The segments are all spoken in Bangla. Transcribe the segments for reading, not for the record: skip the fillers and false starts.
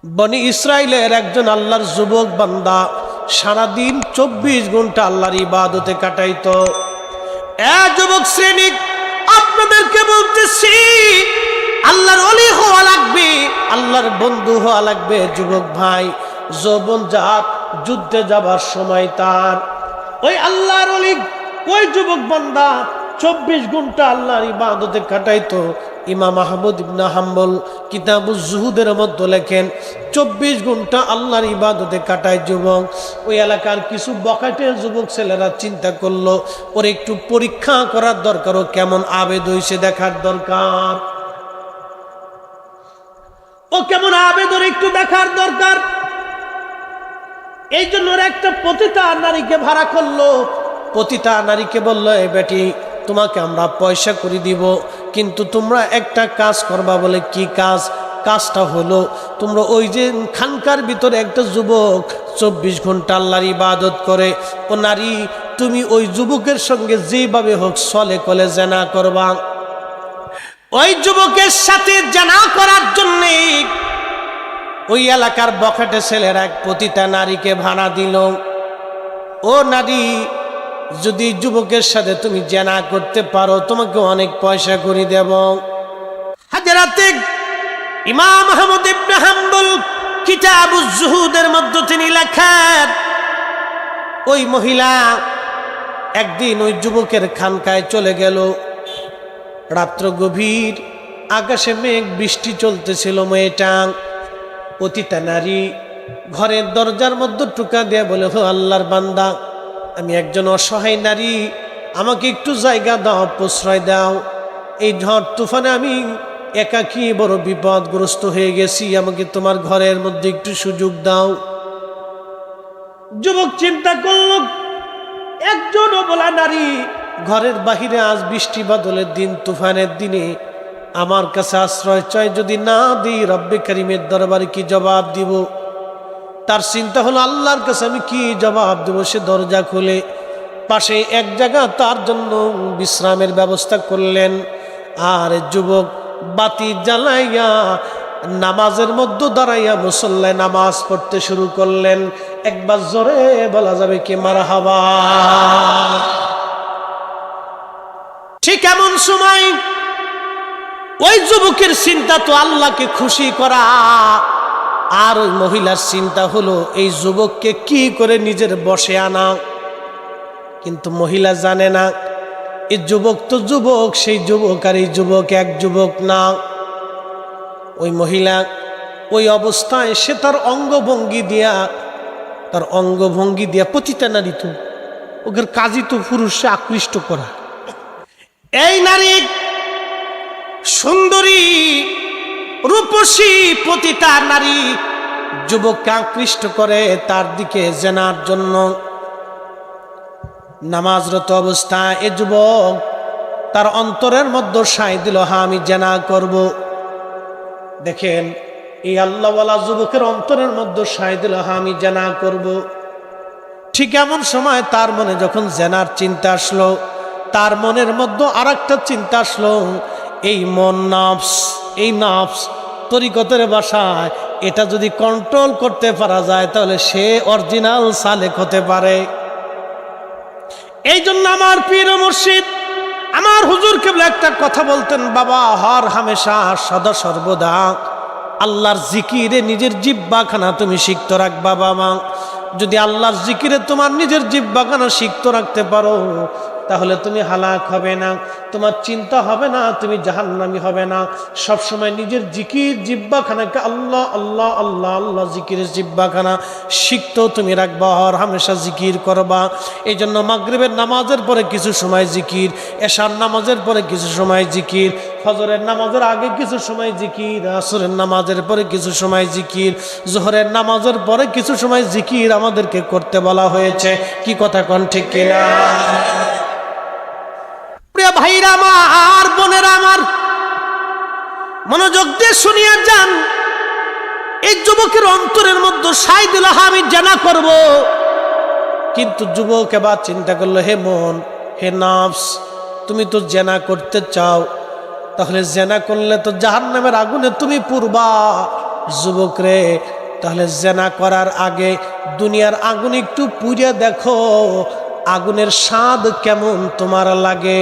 বনি ইসরাইলের একজন আল্লাহর যুবক বান্দা সারাদিন 24 ঘন্টা আল্লাহর ইবাদতে কাটাইতো। যুবক শ্রেণী, আপনাদেরকে বলতেছি, আল্লাহর ওলি হওয়া লাগবে, আল্লাহর বন্ধু হওয়া লাগবে। যুবক ভাই, যৌবন জাত যুদ্ধে যাবার সময় তার ওই আল্লাহর ওলি, ওই যুবক বান্দা 24 ঘন্টা আল্লাহর ইবাদতে কাটাইতো। ইমাম আহমদ ইবনে হাম্বল কিতাবুজ জুহুদের মধ্যে লেখেন 24 ঘন্টা আল্লাহর ইবাদতে কাটায় যুবক। ওই এলাকার কিছু বখাটে যুবক ছেলেরা চিন্তা করলো, ওর একটু পরীক্ষা করার দরকার, ও কেমন আবেদ হইছে দেখার দরকার, ও কেমন আবেদ, ওর একটু দেখার দরকার। এই জন্য ওর একটা পতিতা নারীকে ভাড়া করলো। পতিতা নারীকে বললো, এই বেটি, তোমাকে আমরা পয়সা করে দিব, কিন্তু তোমরা একটা কাজ করবা। বলে কি কাজ? কাজটা হলো, তোমরা ওই যে খানকার ভিতরে একটা যুবক 24 ঘন্টা আল্লাহর ইবাদত করে, ও নারী, তুমি ওই যুবকের সঙ্গে যেভাবে হোক ছলে কলে জেনা করবা। ওই যুবকের সাথে জেনা করার জন্যে ওই এলাকার বখাটে ছেলেরা এক পতিতা নারীকে ভাড়া দিল। ও নারী, যদি যুবকের সাথে তুমি জেনা করতে পারো, তোমাকে অনেক পয়সা করে দেব। হাজরাতে ইমাম আহমদ ইবনে হাম্বল কিতাবুজ জুহুদের মধ্যে তিনি লেখেন, ওই মহিলা একদিন ওই যুবকের খানকায় চলে গেল। রাত্র গভীর, আকাশে মেঘ, বৃষ্টি চলতেছিল। মেয়েটা পতিতা নারী ঘরের দরজার মধ্যে টুকা দিয়ে বলে, হো আল্লাহর বান্দা, আমি একজন অসহায় নারী, আমাকে একটু জায়গা দাও, প্রশ্রয় দাও। এই ঝড় তুফানে আমি একাকী বড় বিপদগ্রস্ত হয়ে গেছি, আমাকে তোমার ঘরের মধ্যে একটু সুযোগ দাও। যুবক চিন্তা করল, একজন অবলা নারী ঘরের বাহিরে, আজ বৃষ্টি বাদলের দিন, তুফানের দিনে আমার কাছে আশ্রয় চাই, যদি না দিই রব্বে কারিমের দরবারে কি জবাব দিব? তার চিন্তা হলো, আল্লাহর কাছে আমি কি জবাব দেব? সে দরজা খুলে পাশে এক জায়গা তার জন্য বিশ্রামের ব্যবস্থা করলেন। আর যুবক বাতি জ্বালাইয়া নামাজের মধ্যে দাঁড়াইয়া মুসল্লায় নামাজ পড়তে শুরু করলেন। একবার জোরে বলা যাবে কি মারহাবা? ঠিক এমন সময় ওই যুবকের চিন্তা তো আল্লাহকে খুশি করা, আর ওই মহিলার চিন্তা হলো এই যুবককে কি করে নিজের বশে আনা। কিন্তু মহিলা জানে না, এই যুবক তো যুবক, সেই যুবক আর এই যুবক এক যুবক না। ওই মহিলা ওই অবস্থায় সে তার অঙ্গভঙ্গি দিয়া পতিতা নারী, তো ওদের কাজই তো পুরুষে আকৃষ্ট করা। এই নারী সুন্দরী রূপসী পতিতা নারী যুবককে আকৃষ্ট করে তার দিকে জেনার জন্য। নামাজরত অবস্থায় এ যুবক তার অন্তরের মধ্যে সায় দিল, হ্যাঁ আমি জেনা করব। দেখেন, এই আল্লাহওয়ালা যুবকের অন্তরের মধ্যে সায় দিল, হ্যাঁ আমি জেনা করব। ঠিক এমন সময় তার মনে যখন জেনার চিন্তা আসলো, তার মনের মধ্যে আর একটা চিন্তা আসলো, এই মন নফস, এই নফস তরিকতের ভাষায় এটা যদি কন্ট্রোল করতে পারা যায়, তাহলে সে অরিজিনাল সালেক হতে পারে। এই জন্য আমার পীর মুর্শিদ, আমার হুজুর কেবল একটা কথা বলতেন, বাবা হর হামেশা সদা সর্বদা আল্লাহর জিকিরে নিজের জিহ্বাখানা তুমি সিক্ত রাখবা। বাবা, যদি আল্লাহর জিকিরে তোমার নিজের জিহ্বাখানা সিক্ত রাখতে পারো, তাহলে তুমি হালাক হবে না, তোমার চিন্তা হবে না, তুমি জাহান্নামী হবে না। সবসময় নিজের জিকির জিহ্বাখানাকে আল্লাহ আল্লাহ আল্লাহ আল্লাহ জিকিরের জিহ্বাখানা শিখতো তুমি রাখবা, আর হামেশা জিকির করবা। এই জন্য মাগরিবের নামাজের পরে কিছু সময় জিকির, এশার নামাজের পরে কিছু সময় জিকির, ফজরের নামাজের আগে কিছু সময় জিকির, আসরের নামাজের পরে কিছু সময় জিকির, জোহরের নামাজের পরে কিছু সময় জিকির আমাদেরকে করতে বলা হয়েছে। কি কথা কোন ঠিক কিনা? প্রিয় ভাইরা আমার, বোনেরা আমার, মনোযোগ দিয়ে শুনিয়া যান। এই যুবকের অন্তরের মধ্যে সায় দিল, আমি জেনা করব। কিন্তু যুবক এবার চিন্তা করলো, হে মন, হে নফস, তুমি তো জেনা করতে চাও, তাহলে জেনা করলে তো জাহান্নামের আগুনে তুমি পুরবা। যুবক রে, তাহলে জেনা করার আগে দুনিয়ার আগুন একটু পুড়ে দেখো, আগুনের স্বাদ কেমন তোমার লাগে।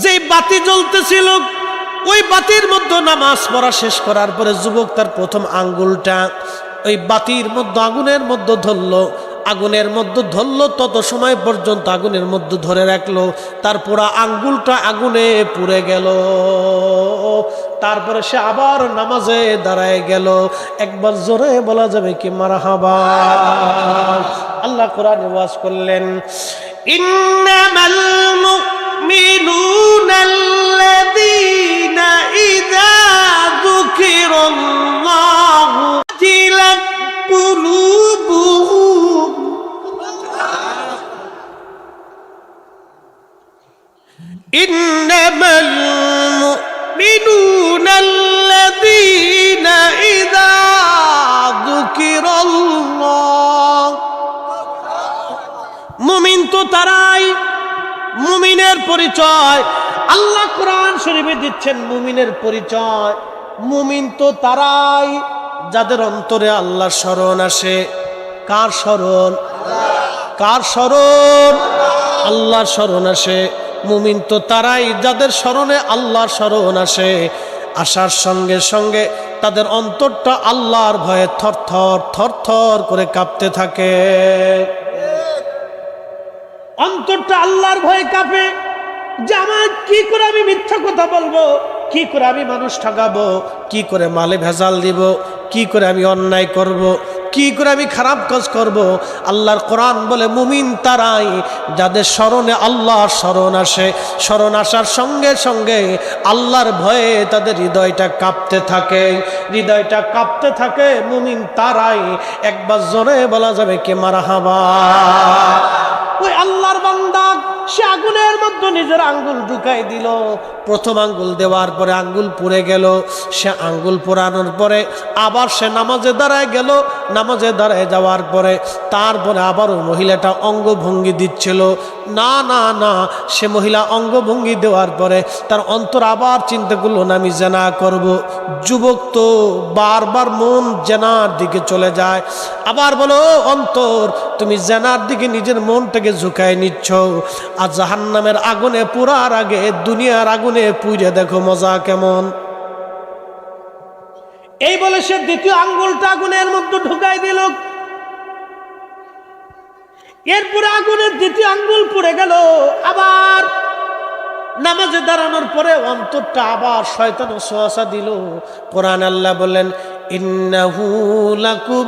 যে বাতি জ্বলতেছিল ওই বাতির মধ্যে নামাজ পড়া শেষ করার পরে যুবক তার প্রথম আঙ্গুলটা ওই বাতির মধ্যে আগুনের মধ্যে ধরলো, আগুনের মধ্যে ধরলো, তত সময় পর্যন্ত আগুনের মধ্যে ধরে রাখলো, তার পুরা আঙ্গুলটা আগুনে পুড়ে গেল। তারপরে সে আবার নামাজে দাঁড়ায় গেল। একবার জোরে বলা যাবে কি মারহাবা। আল্লাহ কোরআনে ওয়াজ করলেন, ইন্নামাল মুমিনুনাল্লাযীনা ইযা যুকিরাল্লাহু ওয়াজিলাত কুলুবুহুম ইন্নামাল মুমিনুনাল্লাযীনা ইযা যুকিরাল্লাহ। মুমিন তো তারাই, মুমিনের পরিচয় আল্লাহ কোরআন শরীফে দিচ্ছেন। মুমিনের পরিচয়, মুমিন তো তারাই যাদের অন্তরে আল্লাহর স্মরণ আসে। কার স্মরণ? কার স্মরণ? আল্লাহর স্মরণ আসে। মুমিন তো তারাই যাদের স্মরণে আল্লাহর স্মরণ আসে। আসার সঙ্গে সঙ্গে তাদের অন্তরটা আল্লাহর ভয়ে থরথর থরথর করে কাঁপতে থাকে। অন্তরটা আল্লাহর ভয়ে কাঁপে যে আমার কি করে আমি মিথ্যা কথা বলবো, কি করে আমি মানুষ ঠকাবো, কি করে মালে ভেজাল দিব, কি করে আমি অন্যায় করব, কি করে আমি খারাপ কাজ করব। আল্লাহর কোরআন বলে মুমিন তারাই যাদের স্মরণে আল্লাহর স্মরণ আসে। স্মরণ আসার সঙ্গে সঙ্গে আল্লাহর ভয়ে তাদের হৃদয়টা কাঁপতে থাকে, হৃদয়টা কাঁপতে থাকে। মুমিন তারাই। একবার জোরে বলা যাবে কে মারহাবা। ওই আল্লাহর বান্দা সে আগুনের মধ্যে নিজের আঙ্গুল ঢুকাই দিল। প্রথম আঙ্গুল দেওয়ার পরে আঙ্গুল পুড়ে গেল। সে আঙ্গুল পোড়ানোর পরে আবার সে নামাজে দাঁড়ায় গেল। নামাজে দাঁড়ায় যাওয়ার পরে তারপরে আবারও মহিলাটা অঙ্গভঙ্গি দিচ্ছিল। না না না, সে মহিলা অঙ্গভঙ্গি দেওয়ার পরে তার অন্তর আবার চিন্তা করলো না আমি জেনা করব। যুবক তো বারবার মন জেনার দিকে চলে যায়। আবার বলো অন্তর, তুমি জেনার দিকে নিজের মনটাকে ঝুঁকায় নিচ্ছ। আর জাহান্নামের আগুনে পুরার আগে দুনিয়ার আগুনে পুড়ে দেখো মজা কেমন। এই বলে সে দ্বিতীয় আঙ্গুলটা আগুনের মধ্যে ঢুকাই দিল। এরপরে আগুনের দ্বিতীয় আঙ্গুল পুড়ে গেল। আবার নামাজে দাঁড়ানোর পরে অন্তরটা আবার শয়তান ওয়াসওয়াসা দিল। কোরআন আল্লাহ বললেন, ইন্নাহু লাকুম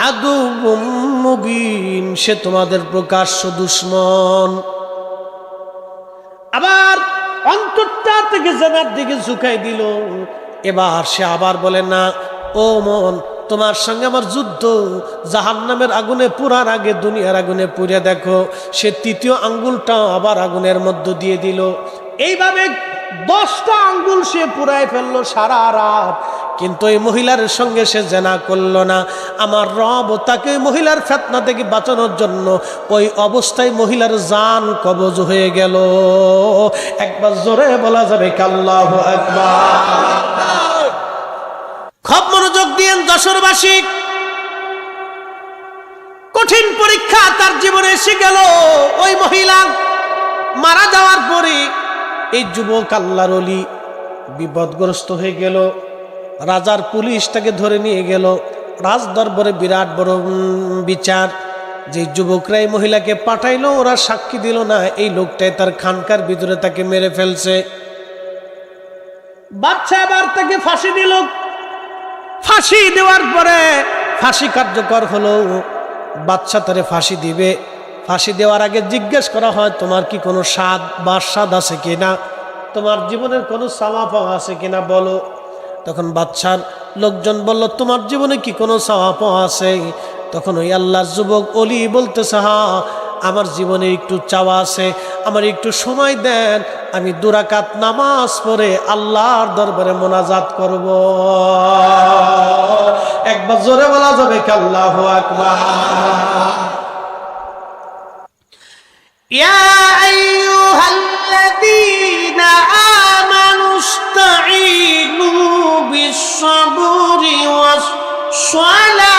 আদুউম মুবিন, সে তোমাদের প্রকাশ্য দুশমন। আবার অন্তরটা থেকে জেনার দিকে ঝুঁকাই দিল। এবার সে আবার বলে না, ও মন, তোমার সঙ্গে আমার যুদ্ধ। জাহান্নামের আগুনে পুরার আগে দুনিয়ার আগুনে পুড়ে দেখো। সে তৃতীয় আঙ্গুলটা আবার আগুনের মধ্য দিয়ে দিল। এইভাবে 10টা আঙ্গুল সে পুরাই ফেললো সারা রাত। কিন্তু এই মহিলার সঙ্গে সে জেনা করল না। আমার রব তাকে মহিলার ফিতনা থেকে বাঁচানোর জন্য ওই অবস্থায় মহিলার জান কবজ হয়ে গেল। একবার জোরে বলা যাবে আল্লাহু আকবার। খুব মনোযোগ দিয়েন যশোরবাসী। কঠিন পরীক্ষা তার জীবনে এসে গেল। ওই মহিলা মারা যাওয়ার পরে এই যুবক আল্লাহর ওলি বিপদগ্রস্ত হয়ে গেল। রাজার পুলিশ তাকে ধরে নিয়ে গেল। রাজ দরবারে বিরাট বড় বিচার। যে যুবকরা এই মহিলাকে পাঠাইলো, ওরা সাক্ষী দিল না এই লোকটাই তার খানকার ভিতরে তাকে মেরে ফেলছে। বাদশা আবার তাকে ফাঁসি দিল। ফাঁসি দেওয়ার পরে ফাঁসি কার্যকর হলো। বাদশা তারে ফাঁসি দিবে। ফাঁসি দেওয়ার আগে জিজ্ঞেস করা হয়, তোমার কি কোনো স্বাদ আছে কিনা, তোমার জীবনের কোনো চাওয়া পাওয়া আছে কিনা বলো। তখন বাদশার লোকজন বলল, তোমার জীবনে কি কোনো চাওয়া পাওয়া আছে? তখন ওই আল্লাহর যুবক অলি বলতেছে, হ্যাঁ আমার জীবনে একটু চাওয়া আছে, আমার একটু সময় দেন, আমি 2 রাকাত নামাজ পড়ে আল্লাহর দরবারে মোনাজাত করব। একবার জোরে বলা যাবে আল্লাহু আকবার। ইয়া আইয়ুহাল্লাযীনা আমানু ইসতাঈনু বিস-সাবরি ওয়াস-সালাহ।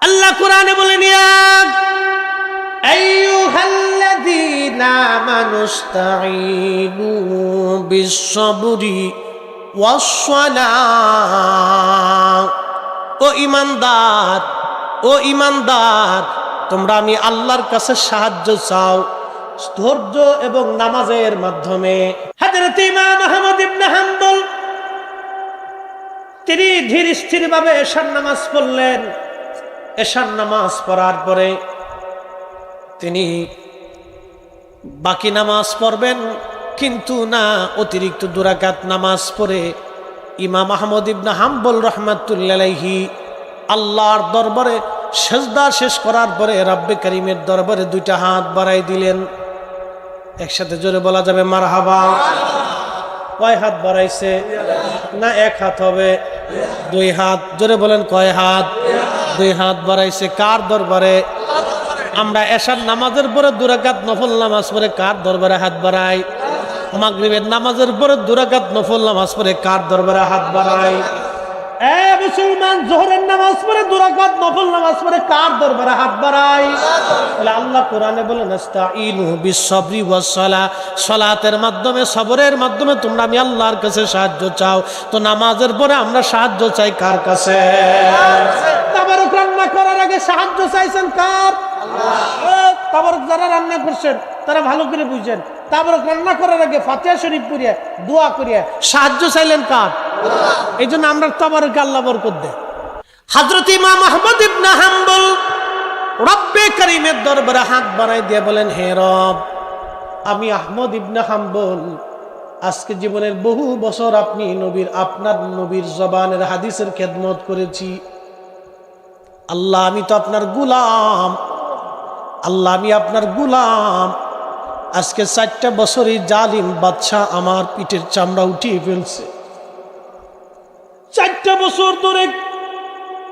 আল্লাহ কোরআনে বলেন, ইয়া আইয়ুহাল্লাযীনা আমানুস্তাঈনু বিস-সাবরি ওয়াস-সালাহ। ও ঈমানদার, তোমরা আমি আল্লাহর কাছে সাহায্য চাও ধৈর্য এবং নামাজের মাধ্যমে। হযরত ইমাম আহমদ ইবনে হাম্বল তিনি ধীর স্থির ভাবে এশার নামাজ পড়লেন। এশার নামাজ পড়ার পরে তিনি বাকি নামাজ পড়বেন, কিন্তু না, অতিরিক্ত 2 রাকাত নামাজ পড়ে ইমাম আহমদ ইবনে হাম্বল রাহমাতুল্লাহি আলাইহি আল্লাহর দরবারে সেজদা শেষ করার পরে রব্বে কারীমের দরবারে 2টা হাত বাড়াই দিলেন। একসাথে জোরে বলা যাবে মারহাবা। কয় হাত বাড়াইছে? না 1 হাত হবে? 2 হাত। জোরে বলেন কয় হাত? 2 হাত বাড়াইছে। কার দরবারে? আমরা এশার নামাজের পরে 2 রাকাত নফল নামাজ পড়ে কার দরবারে হাত বাড়াই? মাগরিবের নামাজের পরে 2 রাকাত নফল নামাজ পড়ে কার দরবারে হাত বাড়াই? মুসলমান, যোহরের নামাজ পড়ে 2 রাকাত নফল নামাজ পড়ে কার দরবারে হাত বাড়াই? আল্লাহ কোরআনে বলেন, ইস্তাঈনু বিস-সাবরি ওয়াস-সালাহ। সালাতের মাধ্যমে, সবরের মাধ্যমে তোমরা আমি আল্লাহর কাছে সাহায্য চাও। তো নামাজের পরে আমরা সাহায্য চাই কার কাছে? তাবারক রান্না করার আগে সাহায্য চাইছেন কার? আল্লাহ। তাবারক যারা রান্না করছেন তারা ভালো করে বুঝেন, তাবারক রান্না করার আগে ফাতিহা শরীফ পড়িয়া দোয়া করিয়া সাহায্য চাইলেন কার? আল্লাহ। এই জন্য আমরা তাবারকে আল্লাহ বরকত দেয়। হযরত ইমাম আহমদ ইবনে হাম্বল রব্বে কারীমের দরবারে হাত বাড়াই দিয়ে বলেন, হে রব, আমি আহমদ ইবনে হাম্বল আজকে জীবনের বহু বছর আপনার নবীর জবানের হাদিসের খেদমত করেছি। আল্লাহ, আমি তো আপনার গোলাম। আল্লাহ, আমি আপনার গোলাম। আজকে 4টা বছরই জালিম বাদশা আমার পিঠের চামড়া উঠিয়ে ফেলছে। 4টা বছর ধরে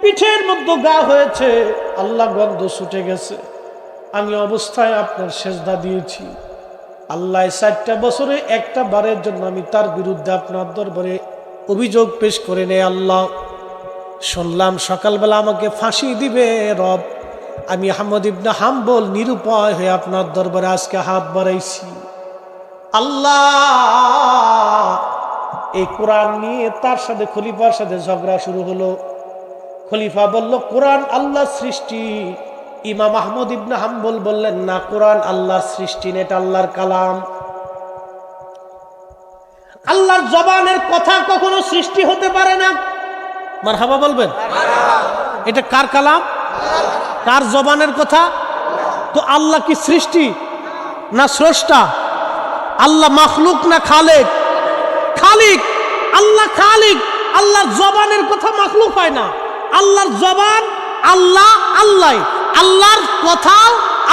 পিঠের মধ্যে গা হয়েছে, আল্লাহ গন্ধ ছুটে গেছে। আমি অবস্থায় আপনার সেজদা দিয়েছি। আল্লাহ 4টা বছরে একটা বারের জন্য আমি তার বিরুদ্ধে আপনার দরবারে অভিযোগ পেশ করে নেই। আল্লাহ, শুনলাম সকালবেলা আমাকে ফাঁসি দিবে। রব, আমি আহমদ ইবনে হাম্বল নিরুপায় হয়ে আপনার দরবারে আজকে হাত বাড়াইছি। আল্লাহ, এই কোরআন নিয়ে তার সাথে খলিফার সাথে ঝগড়া শুরু হলো। খলিফা বলল, কোরআন আল্লাহর সৃষ্টি। ইমাম আহমদ ইবনে হাম্বল বললেন, না, কোরআন আল্লাহর সৃষ্টি না, এটা আল্লাহর কালাম। আল্লাহর জবানের কথা কখনো সৃষ্টি হতে পারে না। মারহাবা বলবেন? এটা কার কালাম? কার জবানের কথা? তো আল্লাহ কি সৃষ্টি না স্রষ্টা? আল্লাহ মাখলুক না খালিক? খালিক। আল্লাহ খালিক। আল্লাহর জবানের কথা মাখলুক হয় না। আল্লাহর জবান আল্লাহ, আল্লাহ। আল্লাহর কথা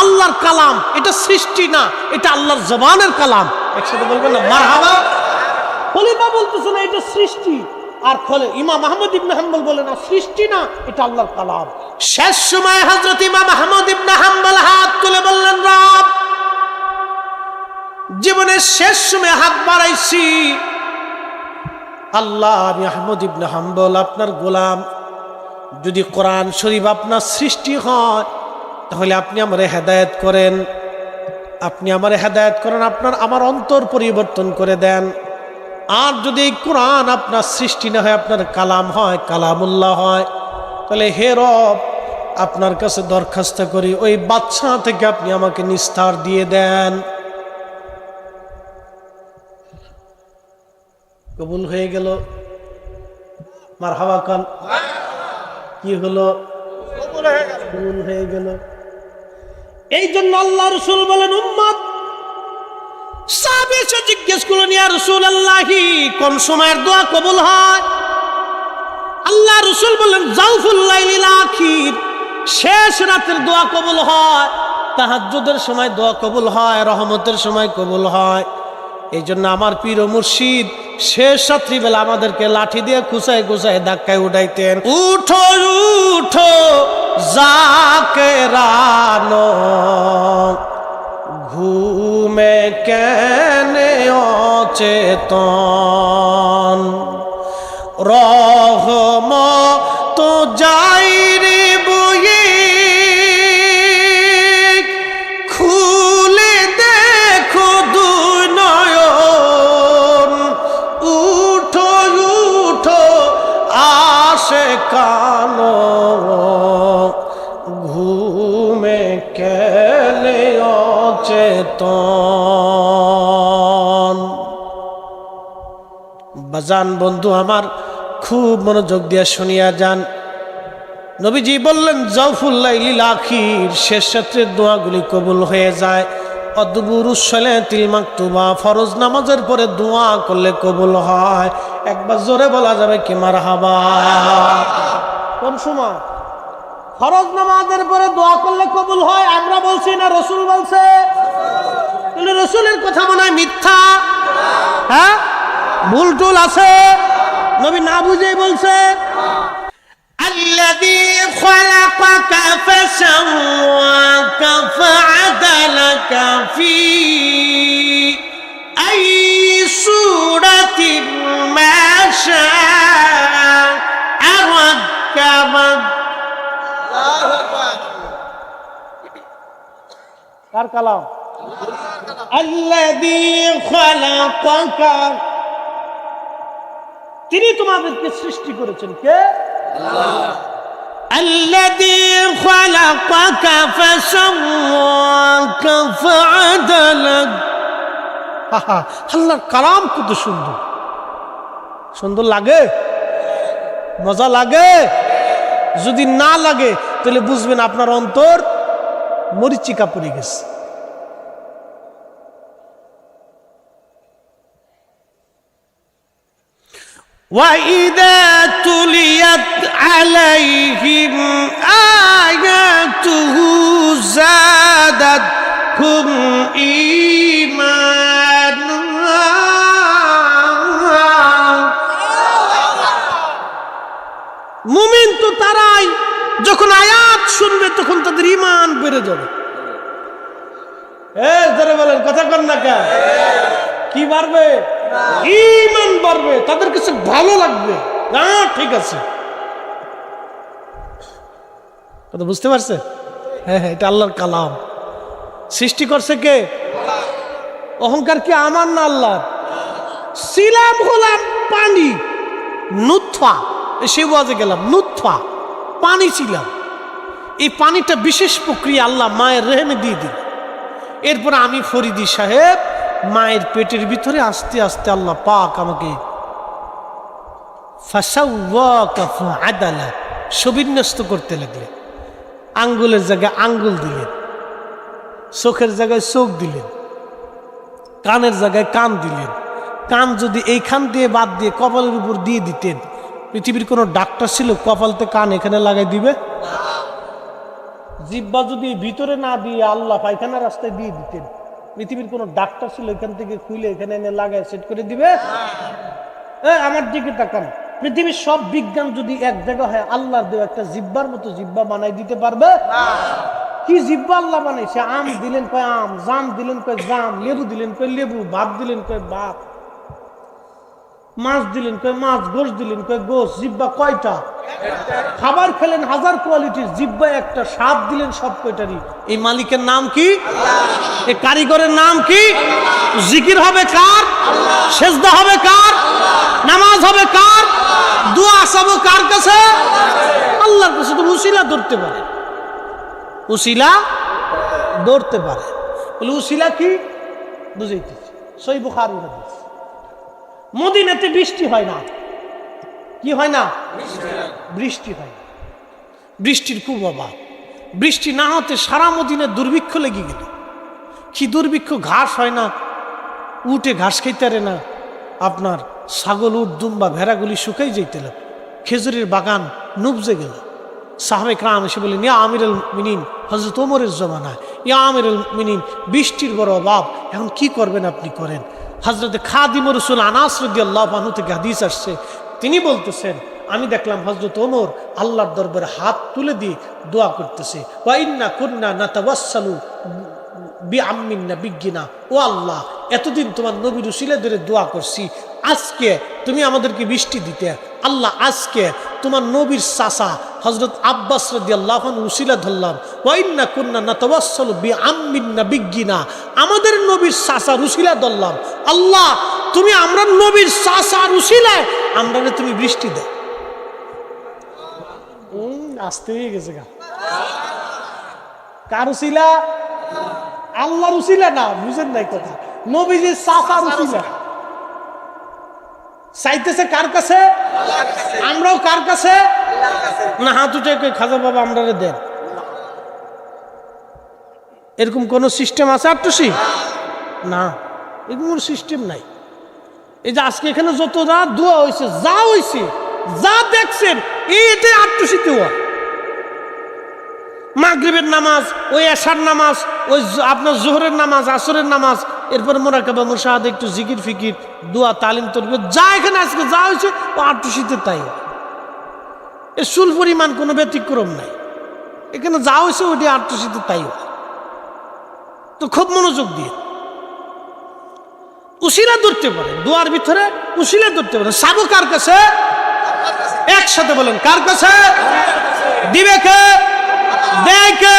আল্লাহর কালাম, এটা সৃষ্টি না, এটা আল্লাহর জবানের কালাম। একসাথে বলবেন না মারহাবা? খলিফা বলতেছে না এটা সৃষ্টি, আর ইমাম আহমদ ইবনে হাম্বল বলে না সৃষ্টি না, এটা আল্লাহর কালাম। শেষ সময় হযরত ইমাম আহমদ ইবনে হাম্বল হাত তুলে বললেন, রব, জীবনের শেষ সময় হাত বাড়াইছি। আল্লাহ, আমি আহমদ ইবনে হাম্বল আপনার গোলাম। যদি কোরআন শরীফ আপনার সৃষ্টি হয় তাহলে আপনি আমারে হেদায়েত করেন। আপনি আমারে হেদায়েত করেন, আমার অন্তর পরিবর্তন করে দেন। আর যদি এই কোরআন আপনার সৃষ্টি না হয়, আপনার কালাম হয়, কালামুল্লাহ হয়, তাহলে হে রব, আপনার কাছে দরখাস্ত করি ওই বাদশা থেকে আপনি আমাকে নিস্তার দিয়ে দেন। কবুল হয়ে গেল। মারহাবা খান। কি হলো? কবুল হয়ে গেল। এই জন্য আল্লাহ রাসূল বলেন, উম্মত সাহাবী এসে জিজ্ঞেস করলেন, ইয়া রাসূলুল্লাহ, কোন সময়ের দোয়া কবুল হয়? আল্লাহ রাসূল বললেন, জাওফুল লাইলিল আখির, শেষ রাতের দোয়া কবুল হয়। তাহাজ্জুদের সময় দোয়া কবুল হয়, রহমতের সময় কবুল হয়। এই জন্য আমার পীর ও মুর্শিদ শেষ রাত্রিবেলা আমাদেরকে লাঠি দিয়ে কুচায় কুচায় ধাক্কায় উঠাইতেন। উঠো উঠো জাকেরানো, ঘুমে কেনে অচেতন রহমত যাই রে বয়ে খুলে দেখো দুই নয়ন উঠো উঠো আসে কানো ঘুমে কেনে অচেতন। বাজান বন্ধু আমার খুব মনোযোগ দিয়ে শুনিয়া যান। নবীজি বললেন জাওফুল লাইলিল আখির, শেষ রাত্রের দোয়াগুলি কবুল হয়ে যায়। অদবুরুস সালাতিল মাকতুবা, ফরজ নামাজের পরে দোয়া করলে কবুল হয়। একবার জোরে বলা যাবে কি মারহাবা? কোন সময়? ফরজ নামাজের পরে দোয়া করলে কবুল হয়। আমরা বলছি না রাসূল বলছে? তাহলে রাসূলের কথা মনে হয় মিথ্যা? হ্যাঁ, ভুল টুল আছে? নবী না বুঝেই বলছে। الذي خلقك فسواك فعدلك في أي صورة ما شاء ركبك। কার কালাম? الذي خلقك, তিনি তোমাদেরকে সৃষ্টি করেছেন। কে? الذي خلقك فسواك فعدلك। আল্লাহর কালাম কত সুন্দর! সুন্দর লাগে? মজা লাগে? যদি না লাগে তাহলে বুঝবেন আপনার অন্তর মরিচিকা পড়ে গেছে। وَإِذَا تُلِيَتْ عَلَيْهِمْ آيَاتُهُ زَادَتْهُمْ إِيمَانًا। মুমিন তো তারাই যখন আয়াত শুনবে তখন তাদের ঈমান বেড়ে যাবে। যারা বলেন কথা কন না কেন? কি বাড়বে? ঈমান বাড়বে, তাদের কাছে ভালো লাগবে। না ঠিক আছে, কথা বুঝতে পারছে? হ্যাঁ হ্যাঁ, এটা আল্লাহর কালাম। সৃষ্টি করছে কে? অহংকার কি আমার না আল্লাহর? ছিলাম হলাম পানি, নুতফা। সে বাজে গেলাম নুতফা, পানি ছিলাম। এই পানিটা বিশেষ প্রক্রিয়া আল্লাহ মায়ের রেহেমে দিয়ে দিল। এরপর আমি ফরিদি সাহেব মায়ের পেটের ভিতরে আস্তে আস্তে আল্লাহ পাক আমাকে সুবিন্যস্ত করতে লাগলেন। আঙ্গুলের জায়গায় আঙ্গুল দিলেন, চোখের জায়গায় চোখ দিলেন, কানের জায়গায় কান দিলেন। কান যদি এইখান দিয়ে বাদ দিয়ে কপালের উপর দিয়ে দিতেন, পৃথিবীর কোনো ডাক্তার ছিল কপালতে কান এখানে লাগাই দিবে? জিহ্বা যদি ভিতরে না দিয়ে আল্লাহ পায়খানা রাস্তায় দিয়ে দিতেন, পৃথিবীর কোন ডাক্তার ছিল এখান থেকে খুলে এখানে এনে লাগায় সেট করে দিবে? আমার দিকে তাকান, পৃথিবীর সব বিজ্ঞান যদি এক জায়গা হয়, আল্লাহর দেওয়া একটা জিহ্বার মতো জিহ্বা বানাই দিতে পারবে? কি জিহ্বা আল্লাহ বানাইছে! আম দিলেন কয় আম, জাম দিলেন কয় জাম, লেবু দিলেন কয় লেবু, ভাত দিলেন কয় ভাত, মাছ দিলেন কয় মাছ, গোশ দিলেন কয় গোশ। জিহ্বা কয়টা? খাবার খেলেন হাজার কোয়ালিটির, জিহ্বা একটা। স্বাদ দিলেন সব কয়টারই। এই মালিকের নাম কি? এই কারিগরের নাম কি? জিকির হবে কার? সেজদা হবে কার? নামাজ হবে কার? দোয়া চাবো কার কাছে? আল্লাহর কাছে। তো উসিলা ধরতে পারে, উসিলা ধরতে পারে। বলে উসিলা কি বুঝাইতেছি? সহিহ বুখারী হাদিস। মদিনাতে বৃষ্টি হয় না। কি হয় না? বৃষ্টি হয় না। বৃষ্টির খুব অভাব। বৃষ্টি না হতে সারা মদিনায় দুর্ভিক্ষ লেগে গেল। কি দুর্ভিক্ষ! ঘাস হয় না, উঠে ঘাস খাইতে পারে না। আপনার ছাগল, উট, দুম্বা, ভেড়াগুলি শুকাই যাইতে লাগলো। খেজুরের বাগান নুবজে গেল। সাহাবে কেরাম এসে বলেন, ইয়া আমিরুল মুমিনিন, হযরত ওমরের জমানায়, ইয়া আমিরুল মুমিনিন, বৃষ্টির বড় অভাব, এখন কি করবেন আপনি করেন। হযরত খাদিম রাসূল আনাস রাদিয়াল্লাহু আনহু থেকে হাদিস আসছে, তিনি বলতেছেন, আমি দেখলাম হযরত ওমর আল্লাহর দরবারে হাত তুলে দিয়ে দোয়া করতেছে, ওয়া ইন্না কুন্না নাতাওয়াসসালু বিআম্মিন নাবিয়্যিনা, ও আল্লাহ এতদিন তোমার নবীর উসিলায় ধরে দোয়া করছি, আজকে তুমি আমাদেরকে বৃষ্টি দিতে। আল্লাহ আজকে তোমার নবীর চাচা হযরত আব্বাস রাদিয়াল্লাহু আনহু উসিলা ধরলাম, ওয়া ইন্না কুন্না নাতাওয়াসসালু বিআম্মিন নাবিয়্যিনা, আমাদের নবীর চাচার উসিলা ধরলাম। আল্লাহ তুমি আমরা নবীর চাচার উসিলায় আমরা তুমি বৃষ্টি দাও। আসতে হয়ে গেছে গা। কার উসিলা? আল্লাহর উসিলা না, বুঝেন নাই কথা। নবীজির চাচার উসিলা চাইতেছে কার কাছে? আমরাও কার কাছে? না হাত উঠে খাজা বাবা আমরা দেন, এরকম কোন সিস্টেম আছে আটটুসি? না, এরকম কোন সিস্টেম নাই। এই যে আজকে এখানে যত রাত দোয়া হয়েছে, যা হয়েছে, যা দেখছেন, এটাই আটটুসিতে হওয়া। মাগরিবের নামাজ, ওই এশার নামাজ, ওই আপনার জোহরের নামাজ, আসরের নামাজ, এরপর মোরাকাবা মুশাহাদা, একটু জিকির ফিকির, দোয়া, তালিম, তরবিয়ত, যা এখানে আজকে যা হয়েছে ও আটটুসিতে তাই। এর সুল পরিমাণ কোনো ব্যতিক্রম নাই। এখানে যা হয়েছে ওইটি আটটুসিতে তাই। তো খুব মনোযোগ দিয়ে উসিলা ধরতে পারে, দোয়ার ভিতরে উসিলা ধরতে পারে। সাবু কার কাছে? একসাথে বলেন, কার কাছে? দিবে কে? দেয় কে?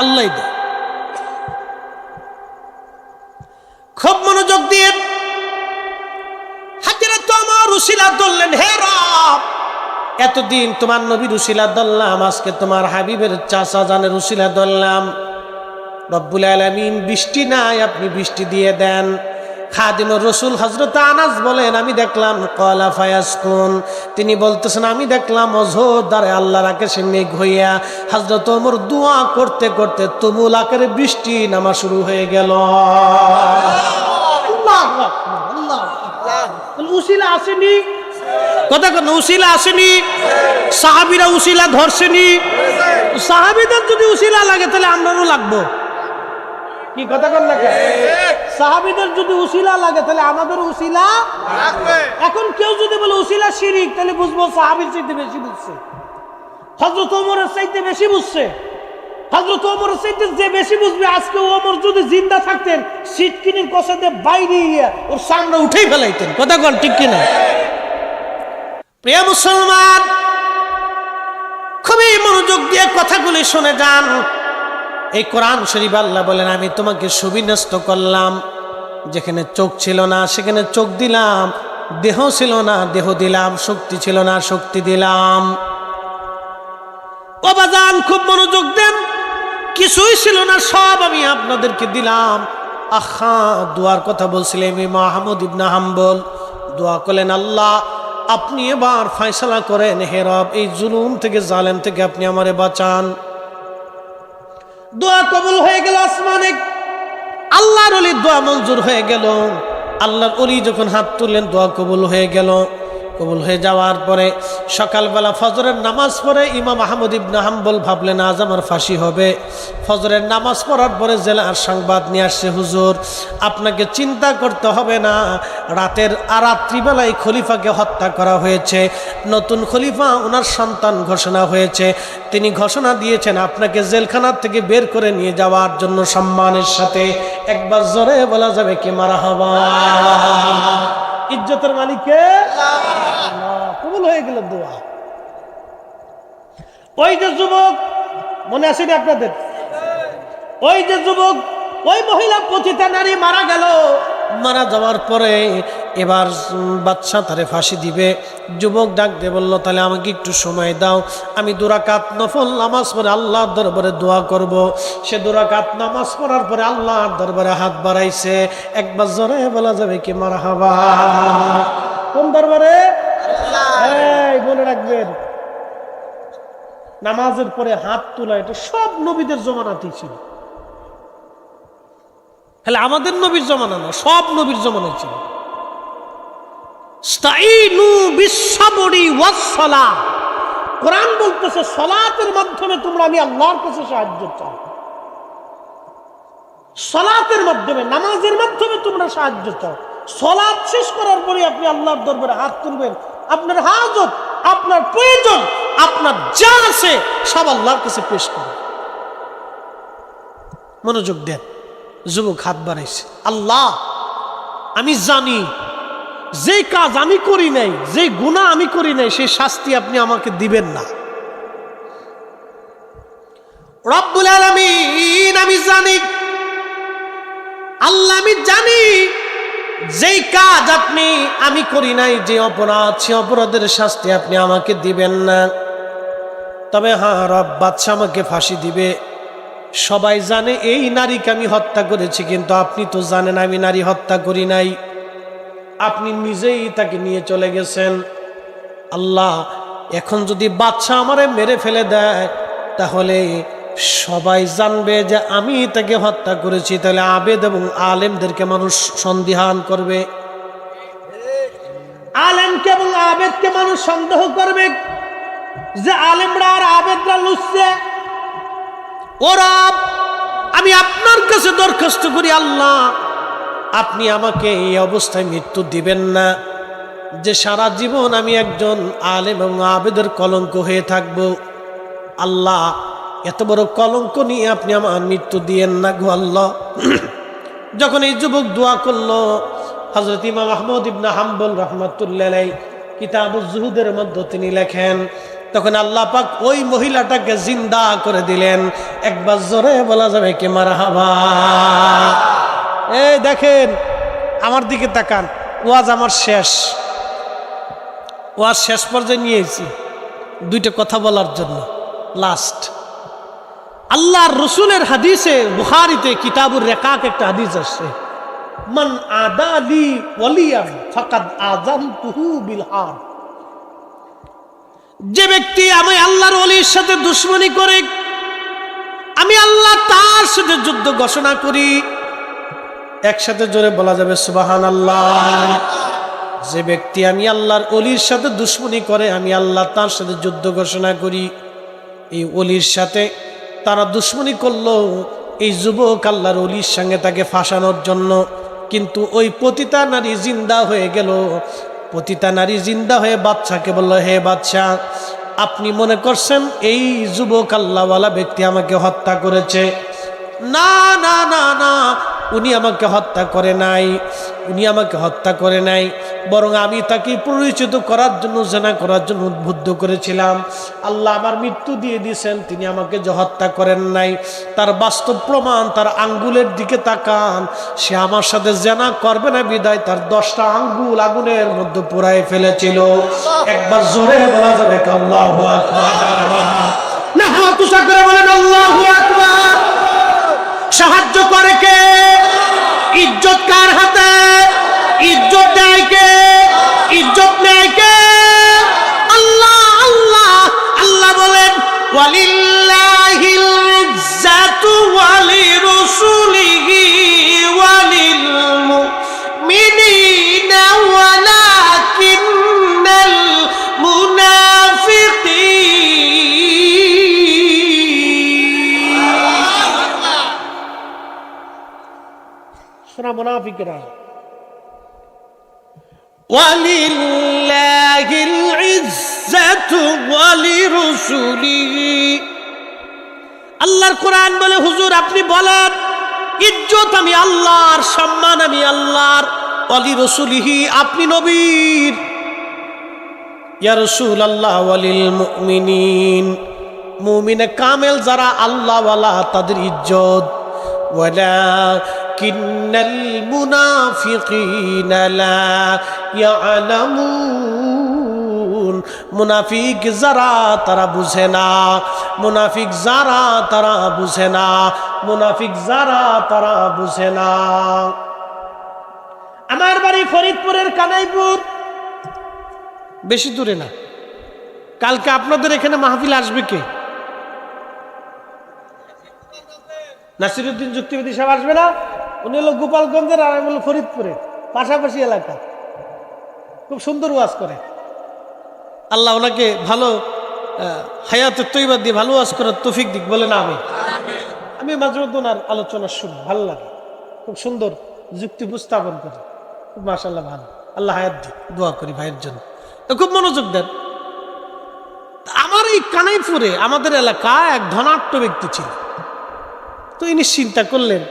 আল্লাহ দেয়। খুব মনোযোগ দিয়ে হাজিরা তো আমার উসিলা ধরলেন, হে রব এতদিন তোমার নবীর উসিলা ধরলাম, আজকে তোমার হাবিবের চাচা জানের উসিলা ধরলাম। রব্বুল আলামিন বৃষ্টি নাই, আপনি বৃষ্টি দিয়ে দেন। খাদিমুর রাসূল হযরত আনাস বলেন, আমি দেখলাম ক্বালা ফায়াসকুন, তিনি বলতেছেন আমি দেখলাম অঝোরধারে আল্লাহর আকাশে মেঘ হইয়া হযরত ওমর দোয়া করতে করতে তুমুল আকারে বৃষ্টি নামা শুরু হয়ে গেল। আল্লাহু আকবার, আল্লাহু আকবার। উসিলা আসেনি? কথা কোন উসিলা আসেনি? সাহাবীরা উসিলা ধরছেনি? সাহাবীদের যদি উসিলা লাগে তাহলে আমরাও লাগবো। কি কথা কন না? সাহাবীদের যদি উসিলা লাগে তাহলে আমাদের উসিলা লাগবে। এখন কেউ যদি বলে উসিলা শিরিক, তাহলে বুঝবো সাহাবীর চাইতে বেশি বুঝছে, হযরত ওমরের চাইতে বেশি বুঝছে। হযরত ওমরের চাইতে যে বেশি বুঝবে, আজকে ওমর যদি জিন্দা থাকতেন সিটকিনির কষাতে বাইরে ওর সামনে উঠেই ফেলাইতেন। কথা কন ঠিক কিনা? প্রিয় মুসলমান, খুবই মনোযোগ দিয়ে কথাগুলি শুনে যান। এই কোরআন শরীফ আল্লাহ বলেন, আমি তোমাকে সুবিন্যস্ত করলাম, যেখানে চোখ ছিল না সেখানে চোখ দিলাম, দেহ ছিল না দেহ দিলাম, শক্তি ছিল না শক্তি দিলাম। ও বাজান খুব মনোযোগ দেন, কিছুই ছিল না সব আমি আপনাদেরকে দিলাম। আহা, দোয়ার কথা বলছিলেন ইমাম আহমদ ইবনে হাম্বল, দোয়া করলেন আল্লাহ আপনি এবার ফয়সালা করেন, হে রব এই জুলুম থেকে, জালেম থেকে আপনি আমারে বাঁচান। দোয়া কবুল হয়ে গেল আসমানে, আল্লাহর ওলির দোয়া মঞ্জুর হয়ে গেল। আল্লাহর ওলি যখন হাত তুললেন দোয়া কবুল হয়ে গেল। কবুল হয়ে যাওয়ার পরে সকালবেলা ফজরের নামাজ পড়ে ইমাম আহমদ ইবনে হাম্বল ভাবলেন আজ আমার ফাঁসি হবে। ফজরের নামাজ পড়ার পরে জেলার সংবাদ নিয়ে আসছে, হুজুর আপনাকে চিন্তা করতে হবে না, রাত্রিবেলায় খলিফাকে হত্যা করা হয়েছে, নতুন খলিফা ওনার সন্তান ঘোষণা হয়েছে, তিনি ঘোষণা দিয়েছেন আপনাকে জেলখানার থেকে বের করে নিয়ে যাওয়ার জন্য সম্মানের সাথে। একবার জোরে বলা যাবে কি মারহাবা? ইজ্জতের মালিককে কবুল হয়ে গেল দোয়া। ওই যে যুবক, মনে আছে না আপনাদের? ওই যে যুবক, ওই মহিলা পতিতা নারী মারা গেল। মারা যাওয়ার পরে এবার বাদশা তারে ফাঁসি দিবে। যুবক ডাক দিয়ে বলল, তাহলে আমাকে একটু সময় দাও, আমি 2 রাকাত নফল নামাজ পড়ে আল্লাহর দরবারে দোয়া করব। সে 2 রাকাত নামাজ পড়ার পরে আল্লাহর দরবারে হাত বাড়াইছে। একবার জোরে বলা যাবে কি মারহাবা? কোন দরবারে? এই মনে রাখবেন, নামাজের পরে হাত তোলা এটা সব নবীদের জমানাতেই ছিল। তাহলে আমাদের নবীর জমানা না, সব নবীর জমানায় ছিল। ইস্তাইনু বিস-সাবরি ওয়াস-সালাহ, কোরআন বলতেছে সালাতের মাধ্যমে তোমরা আমি আল্লাহর কাছে সাহায্য চাও। সালাতের মাধ্যমে, নামাজের মাধ্যমে তোমরা সাহায্য চাও। সালাত শেষ করার পরে আপনি আল্লাহর দরবারে হাত তুলবেন, আপনার হাজত, আপনার প্রয়োজন, আপনার যা আছে সব আল্লাহর কাছে পেশ করুন। মনোযোগ দেন। যুবক হাত বাড়াইছে, আল্লাহ আমি জানি যে কাজ আমি করি নাই, যে গুনাহ আমি করি নাই, সেই শাস্তি আপনি আমাকে দিবেন না। রব্বুল আলামিন আমি জানি, আল্লাহ আমি জানি যেই কাজ আমি করি নাই, যে অপরাধ, সে অপরাধের শাস্তি আপনি আমাকে দিবেন না। তবে হ্যাঁ রব, বাদশা আমাকে ফাঁসি দিবে। সবাই জানে এই নারীকে আমি হত্যা করেছি, কিন্তু আপনি তো জানেন আমি নারী হত্যা করি নাই। আপনি নিজেই তাকে নিয়ে চলে গেছেন। আল্লাহ এখন যদি বাদশা আমারে মেরে ফেলে দেয়, তাহলে সবাই জানবে যে আমি তাকে হত্যা করেছি। তাহলে আবেদ এবং আলেমদেরকে মানুষ সন্দেহান করবে, আলেমকে এবং আবেদকে মানুষ সন্দেহ করবে যে আলেমরা আর আবেদরা লুচছে। ওরা আমি আপনার কাছে দরখাস্ত করি, আল্লাহ আপনি আমাকে এই অবস্থায় মৃত্যু দিবেন না, যে সারা জীবন আমি একজন আলেম এবং আবেদের কলঙ্ক হয়ে থাকব। আল্লাহ এত বড় কলঙ্ক নিয়ে আপনি আমার মৃত্যু দিয়েন না গো আল্লাহ। যখন এই যুবক দোয়া করলো, হযরত ইমাম আহমদ ইবনে হাম্বল রাহমাতুল্লাহ আলাইহি কিতাবুজ জুহুদের মধ্যে তিনি লেখেন, তখন আল্লাহ পাক ওই মহিলাটাকে জিন্দা করে দিলেন। একবার জোরে বলা যাবে কি মারহাবা। এই দেখেন, আমার দিকে তাকান, ওয়াজ আমার শেষ, ওয়াজ শেষ পর্যায়ে নিয়েছি দুইটা কথা বলার জন্য। লাস্ট আল্লাহর রসুলের হাদিসে, বুখারীতে কিতাবুর রিকাক একটা হাদিস আছে, মান আদালি ওয়ালিয়ান ফাকাদ আযানতুহু বিল হার। যে ব্যক্তি আমি আল্লাহর ওলির সাথে দুশমনি করে, আমি আল্লাহ তার সাথে যুদ্ধ ঘোষণা করি। একসাথে জোরে বলা যাবে সুবহানাল্লাহ। যে ব্যক্তি আমি আল্লাহর ওলির সাথে দুশমনি করে, আমি আল্লাহ তার সাথে যুদ্ধ ঘোষণা করি। এই ওলির সাথে তারা দুশমনি করলো, এই যুবক আল্লাহর ওলির সঙ্গে তাকে ফাঁসানোর জন্য, কিন্তু ওই পতিতা নারী জিন্দা হয়ে গেল। পতিতা নারী জিন্দা হয়ে বাদশাকে বলল, হে বাদশা, আপনি মনে করছেন এই যুবক আল্লাহওয়ালা ব্যক্তি আমাকে হত্যা করেছে? না না না না, উনি আমাকে হত্যা করে নাই, উনি আমাকে হত্যা করে নাই, বরং আমি তাকে পরিচিত করার জন্য, জেনা করার জন্য উদ্বুদ্ধ করেছিলাম। আল্লাহ আমার মৃত্যু দিয়ে দিয়েছেন, তিনি আমাকে যে হত্যা করেন নাই তার বাস্তব প্রমাণ। তার আঙ্গুলের দিকে তাকান, সে আমার সাথে জেনা করবে না বিদায় তার 10টা আঙ্গুল আগুনের মধ্যে পুড়ায় ফেলেছিল। একবার জোরে বলা যাবে আল্লাহু আকবার। না হাত উঁচা করে বলেন আল্লাহু আকবার। সাহায্য করে কে? ইজ্জত কার হাতে? ইজ্জত দেয় কে? ইজ্জত নেয় কে? আল্লাহ। আল্লাহ আল্লাহ বলেন, ওয়ালিল্লাহিল ইজ্জাতু ওয়ালিরাসূলিহি ওয়ালিল মুমিনিনা ওয়ালাকিন্নাল মুনাফিকরা ওয়ালিল্লাহিল ইজ্জাতু ওয়ালিরাসূলিহি। আল্লাহর কোরআন বলে, হুজুর আপনি বলেন ইজ্জত আমি আল্লাহর, সম্মান আমি আল্লাহর, ওয়ালিরাসূলিহি আপনি নবীর। ইয়া রাসূলুল্লাহ ওয়ালিল মুমিনিন, মুমিনে কামেল যারা আল্লাহওয়ালা তাদের ইজ্জত। ওয়ালাকিন্নাল মুনাফিকিনা লা ইয়ালামুন, মুনাফিক যারা তারা বুঝে না, মুনাফিক যারা তারা বুঝে না, মুনাফিক যারা তারা বুঝে না। আমার বাড়ি ফরিদপুরের কানাইপুর, বেশি দূরে না। কালকে আপনাদের এখানে মাহফিল আসবে কে? নাসিরউদ্দিন যুক্তিবিদী সাহেব আসবে না? উনি হলো গোপালগঞ্জের, আর আমি হলো ফরিদপুরের, পাশাপাশি এলাকা। খুব সুন্দর ওয়াজ করে। আল্লাহ ওনাকে ভালো হায়াতের তৈবা দিয়ে ভালো ওয়াজ করার তৌফিক দিক, বলে না আমি মাঝে মধ্যে ওনার আলোচনা শুনি, ভালো লাগে। খুব সুন্দর যুক্তি উপস্থাপন করে, খুব মাশাআল্লাহ ভালো। আল্লাহ হায়াত দিক, দোয়া করি ভাইয়ের জন্য। তো খুব মনোযোগ দেন। আমার এই কানাইপুরে আমাদের এলাকায় এক ধনাঢ্য ব্যক্তি ছিল, তো ইনি চিন্তা করলেন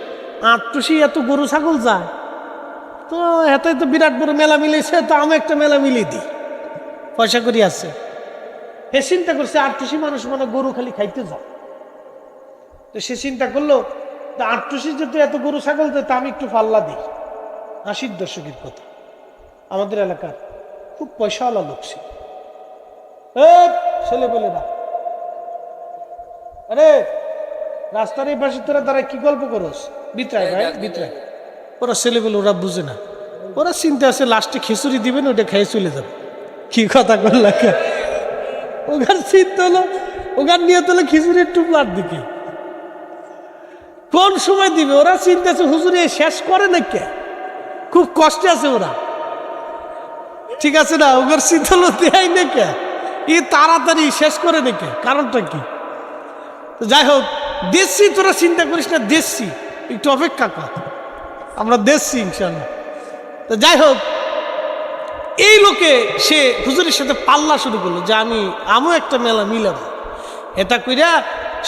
আটটুসি এত গরু ছাগল যায়, তো এত তো বিরাট বড় মেলা মিলেছে, তো আমি একটা মেলা মিলিয়ে দিই, পয়সা করি আছে। হে চিন্তা করছে আটটুসি মানুষ মানে গরু খালি খাইতে যায়, তো সে চিন্তা করলো আটটুসি যেহেতু এত গরু ছাগল যায়, তা আমি একটু পাল্লা দিই। 80 দশকের কথা, আমাদের এলাকার খুব পয়সাওয়ালা লোক ছিল। ছেলে বলে না, আরে রাস্তার এই পাশে তোরা দ্বারা কি গল্প করস, বিতরায় ভাই বিতরায়। ওরা ছেলে বলে, ওরা বুঝে না, ওরা চিন্তা আছে লাস্টে খিচুড়ি দিবেন, ওটা খেয়ে চলে যাবে। কি কথা করলা, ওখান চিন্তা হলো, ওখান নিয়ে তোলে খিচুড়ির টুপলার দিকে কোন সময় দিবে। ওরা চিন্তা আছে হুজুরে শেষ করে না কে, খুব কষ্টে আছে ওরা, ঠিক আছে না, ওদের চিন্তা হলো দেয় না কে, ই তাড়াতাড়ি শেষ করে নাকি, কারণটা কি। যাই হোক, দেখছি, তোরা চিন্তা করিস না, দেখছি, একটু অপেক্ষা কর, আমরা দেখছি ইনশাল্লাহ। তো যাই হোক, এই লোকে সে হুজুরের সাথে পাল্লা শুরু করলো যে আমিও একটা মেলা মিলাবো। এটা কইরা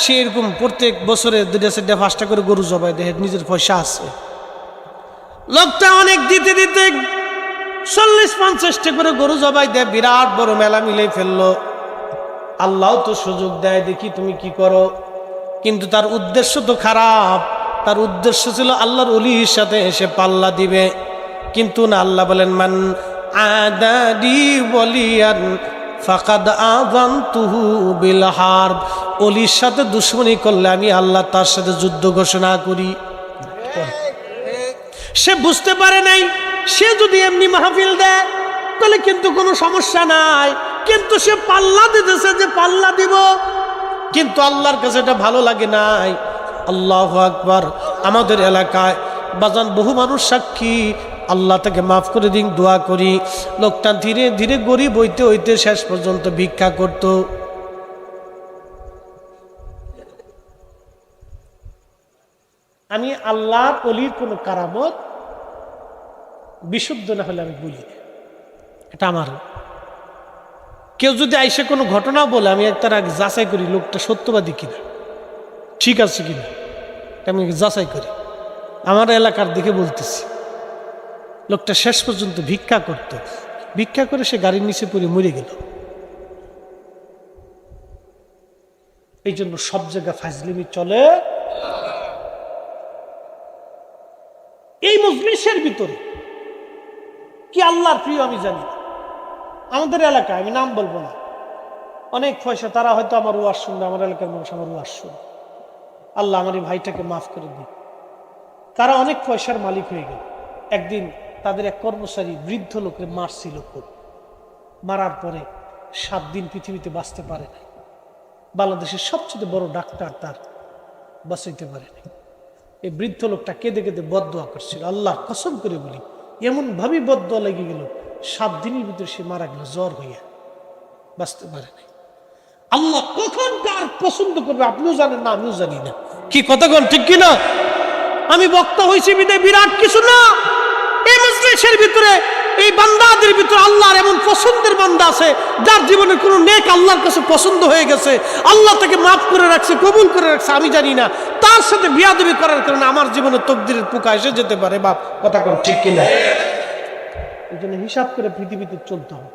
সে এরকম প্রত্যেক বছরে 2-4-5টা করে গরু জবাই দেয়, নিজের পয়সা আছে। লোকটা অনেক দিতে দিতে 40-50টা করে গরু জবাই দেয়, বিরাট বড় মেলা মিলে ফেললো। আল্লাহ তো সুযোগ দেয়, দেখি তুমি কি করো। কিন্তু তার উদ্দেশ্য তো খারাপ, তার উদ্দেশ্য ছিল আল্লাহর ওলির সাথে এসে পাল্লা দিবে। কিন্তু না, আল্লাহ বলেন মান আদাদি ওয়ালিয়ান ফাকাদ আযানতুহু বিল হারব। ওলির সাথে দুশমনি করলে আমি আল্লাহ তার সাথে যুদ্ধ ঘোষণা করি। সে বুঝতে পারে নাই, সে যদি এমনি মাহফিল দেয় তাহলে কিন্তু কোনো সমস্যা নাই, কিন্তু সে পাল্লা দিতেছে যে পাল্লা দিব, কিন্তু আল্লাহর কাছে এটা ভালো লাগে নাই। আল্লাহু আকবার। আমাদের এলাকায় বাজান বহু মানুষ সাক্ষী, আল্লাহ তাকে মাফ করে দিন, দোয়া করি। লোকটা ধীরে ধীরে গরিব হইতে হইতে শেষ পর্যন্ত ভিক্ষা করত। আমি আল্লাহর ওলির কোনো কারামত বিশুদ্ধ না হলে আমি বলি না, এটা আমার। কেউ যদি আইসে কোনো ঘটনা বলে, আমি তার আগে যাচাই করি লোকটা সত্যবাদী কিনা, ঠিক আছে কিনা, আমি যাচাই করি। আমার এলাকার দিকে বলতেছি, লোকটা শেষ পর্যন্ত ভিক্ষা করত, ভিক্ষা করে সে গাড়ির নিচে পড়ে মরে গেল। এই জন্য সব জায়গায় ফাজলিমি চলে। এই মজলিসের ভিতরে কি আল্লাহর প্রিয় আমি জানি না। আমাদের এলাকায়, আমি নাম বলবো না, অনেক পয়সা, তারা হয়তো আমার ওয়াজ শুনবে, আমার এলাকার মানুষ আমার ওয়াজ শুনবে, আল্লাহ আমার এই ভাইটাকে মাফ করে দিন। তারা অনেক পয়সার মালিক হয়ে গেল। একদিন তাদের এক কর্মচারী বৃদ্ধ লোকের মারছিল খুব, মারার পরে 7 দিন পৃথিবীতে বাঁচতে পারে নাই। বাংলাদেশের সবচেয়ে বড় ডাক্তার তার বাঁচাইতে পারে নাই। এই বৃদ্ধ লোকটা কেঁদে কেঁদে বদদোয়া করছিল, আল্লাহ কসম করে বলি, এমন ভাবে বদদোয়া লেগে গেল, 7 দিনের ভিতরে সে মারা গেল, জ্বর হইয়া, বাঁচতে পারে নাই। আল্লাহ কখন কার পছন্দ করবে আপনিও জানেন না, আমিও জানি না। কি কতক্ষণ ঠিক কিনা? আমি বক্তা হয়েছি বিদায় বিরাট কিছু না। এই মজলিসের ভিতরে, এই বান্দাদের ভিতরে আল্লাহর এমন পছন্দের বান্দা আছে, যার জীবনে কোনো নেক আল্লাহর কাছে পছন্দ হয়ে গেছে, আল্লাহ তাকে মাফ করে রাখছে, কবুল করে রাখছে, আমি জানি না। তার সাথে বিয়াদবি করার কারণে আমার জীবনে তকদিরের পোকা এসে যেতে পারে। বাপ কথা কম ঠিক কিনা? এই জন্য হিসাব করে পৃথিবীতে চলতে হবে।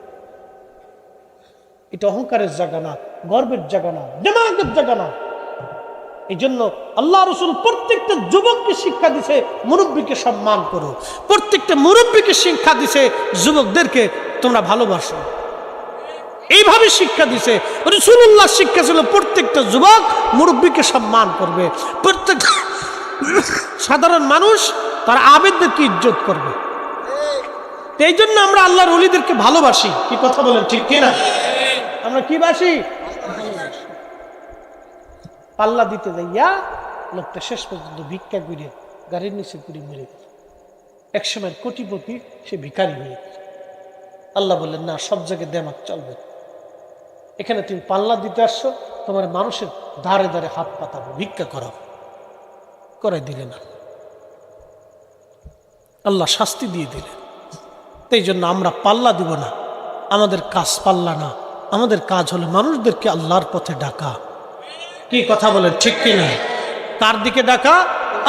এটা অহংকারের জায়গা না, গর্বের জায়গা না, দিমাগের জায়গা না। এই জন্য আল্লাহ রসুল প্রত্যেকটা যুবককে শিক্ষা দিছে, মুরব্বীকে সম্মান করো। প্রত্যেকটা মুরব্বীকে শিক্ষা দিছে, যুবকদেরকে তোমরা ভালোবাসো, এইভাবে শিক্ষা দিছে। রাসূলুল্লাহ শিক্ষা ছিল প্রত্যেকটা যুবক মুরব্বীকে সম্মান করবে, প্রত্যেক সাধারণ মানুষ তার আবেদদেরকে ইজ্জত করবে। এই জন্য আমরা আল্লাহর ওলিদেরকে ভালোবাসি। কি কথা বলেন ঠিক কিনা? আমরা কি বাসি? পাল্লা দিতে যাইয়া লোকটা শেষ পর্যন্ত ভিক্ষা করে গাড়ির নিচে করে মরে গেল। একসময় কোটিপতি, সে ভিখারি হয়ে গেল। আল্লাহ বললেন না, সব জায়গায় দেমাক চলবে, এখানে তুমি পাল্লা দিতে আসছো, তোমার মানুষের ধারে ধারে হাত পাতাবো, ভিক্ষা করাবো, করাই দিলেন না। আল্লাহ শাস্তি দিয়ে দিলেন। এই জন্য আমরা পাল্লা দিব না, আমাদের কাজ পাল্লা না, আমাদের কাজ হলো মানুষদেরকে আল্লাহর পথে ডাকা। কি কথা বলেন ঠিক কিনা? কার দিকে ডাকা?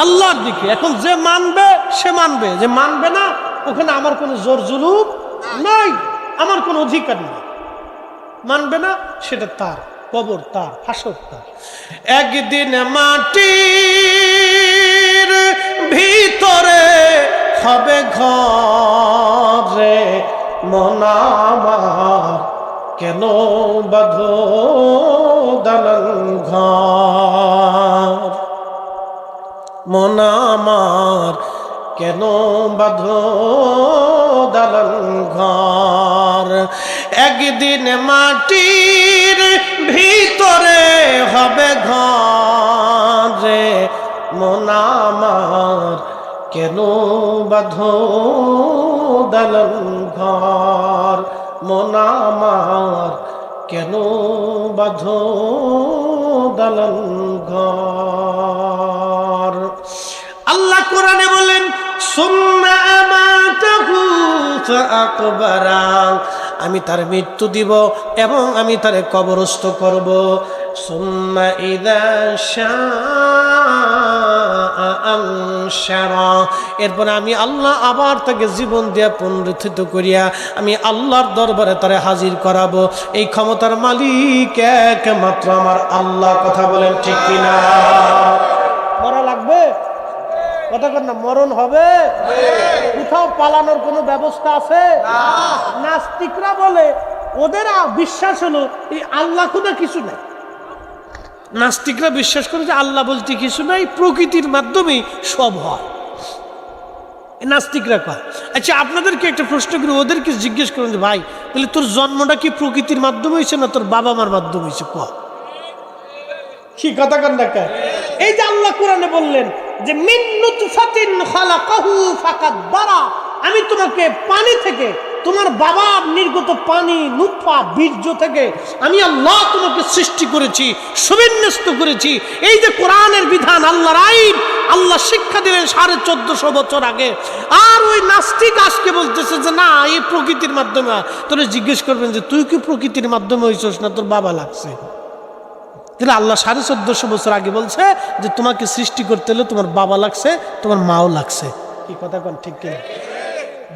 আল্লাহর দিকে। এখন যে মানবে সে মানবে, যে মানবে না ওখানে আমার কোনো জোর জুলুম নাই, আমার কোনো অধিকার নেই। মানবে না সেটা তার, কবর তার, হাসর তার। একদিন মাটির ভিতরে হবে ঘরে, মন আমার কেন বাঁধো দালান ঘর, মন আমার কেন বাঁধো দালান ঘর। একদিন মাটির ভিতরে হবে ঘরে, মন আমার কেন বাঁধো দালান ঘর, মন আমার কেন বাঁধো দালান ঘর। আল্লাহ কোরআনে বলেন সুম্মা আমাতাহু ফাআকবারা, আমি তার মৃত্যু দিব এবং আমি তারে কবরস্থ করব। সুম্মা ইযা শাআ আনশারা, এরপর আমি আল্লাহ আবার তাকে জীবন দিয়া পুনরুত্থিত করিয়া আমি আল্লাহর দরবারে তারে হাজির করাবো। এই ক্ষমতার মালিক একমাত্র আমার আল্লাহ। কথা বলেন ঠিক কিনা? মরা লাগবে? কথা কর না, মরণ হবে। কোথাও পালানোর কোনো ব্যবস্থা আছে? নাস্তিকরা বলে ওদের বিশ্বাস হলো এই আল্লাহ কোনো কিছু নাই। নাস্তিকরা বিশ্বাস করে যে আল্লাহ বলতে কিছু নাই, প্রকৃতির মাধ্যমে সব হয়। নাস্তিকরা কয়। আচ্ছা আপনাদেরকে একটা প্রশ্ন করি, ওদেরকে জিজ্ঞেস করুন যে ভাই তাহলে তোর জন্মটা কি প্রকৃতির মাধ্যমে হয়েছে না তোর বাবা মার মাধ্যমে হয়েছে? কি কথা কন না? এই যে আল্লাহ কোরআনে বললেন যে মিন নুতফাতিন খালাকাহু ফাকাদ্দারা, আমি তোমাকে পানি থেকে, তোমার বাবার নির্গত পানি নুতফা বীর্য থেকে আমি আল্লাহ তোমাকে সৃষ্টি করেছি, সুবিন্যস্ত করেছি। এই যে কোরআনের বিধান, আল্লাহর আইন, আল্লাহ শিক্ষা দিলেন 1450 বছর আগে। আর ওই নাস্তিক আজকে বলতেছে যে না এই প্রকৃতির মাধ্যমে। তোরা জিজ্ঞেস করবেন যে তুই কি প্রকৃতির মাধ্যমে হইছস না তোর বাবা লাগছে? তাহলে আল্লাহ 1450 বছর আগে বলছে যে তোমাকে সৃষ্টি করতে হলে তোমার বাবা লাগছে, তোমার মাও লাগছে। কি কথা কন ঠিক কিনা?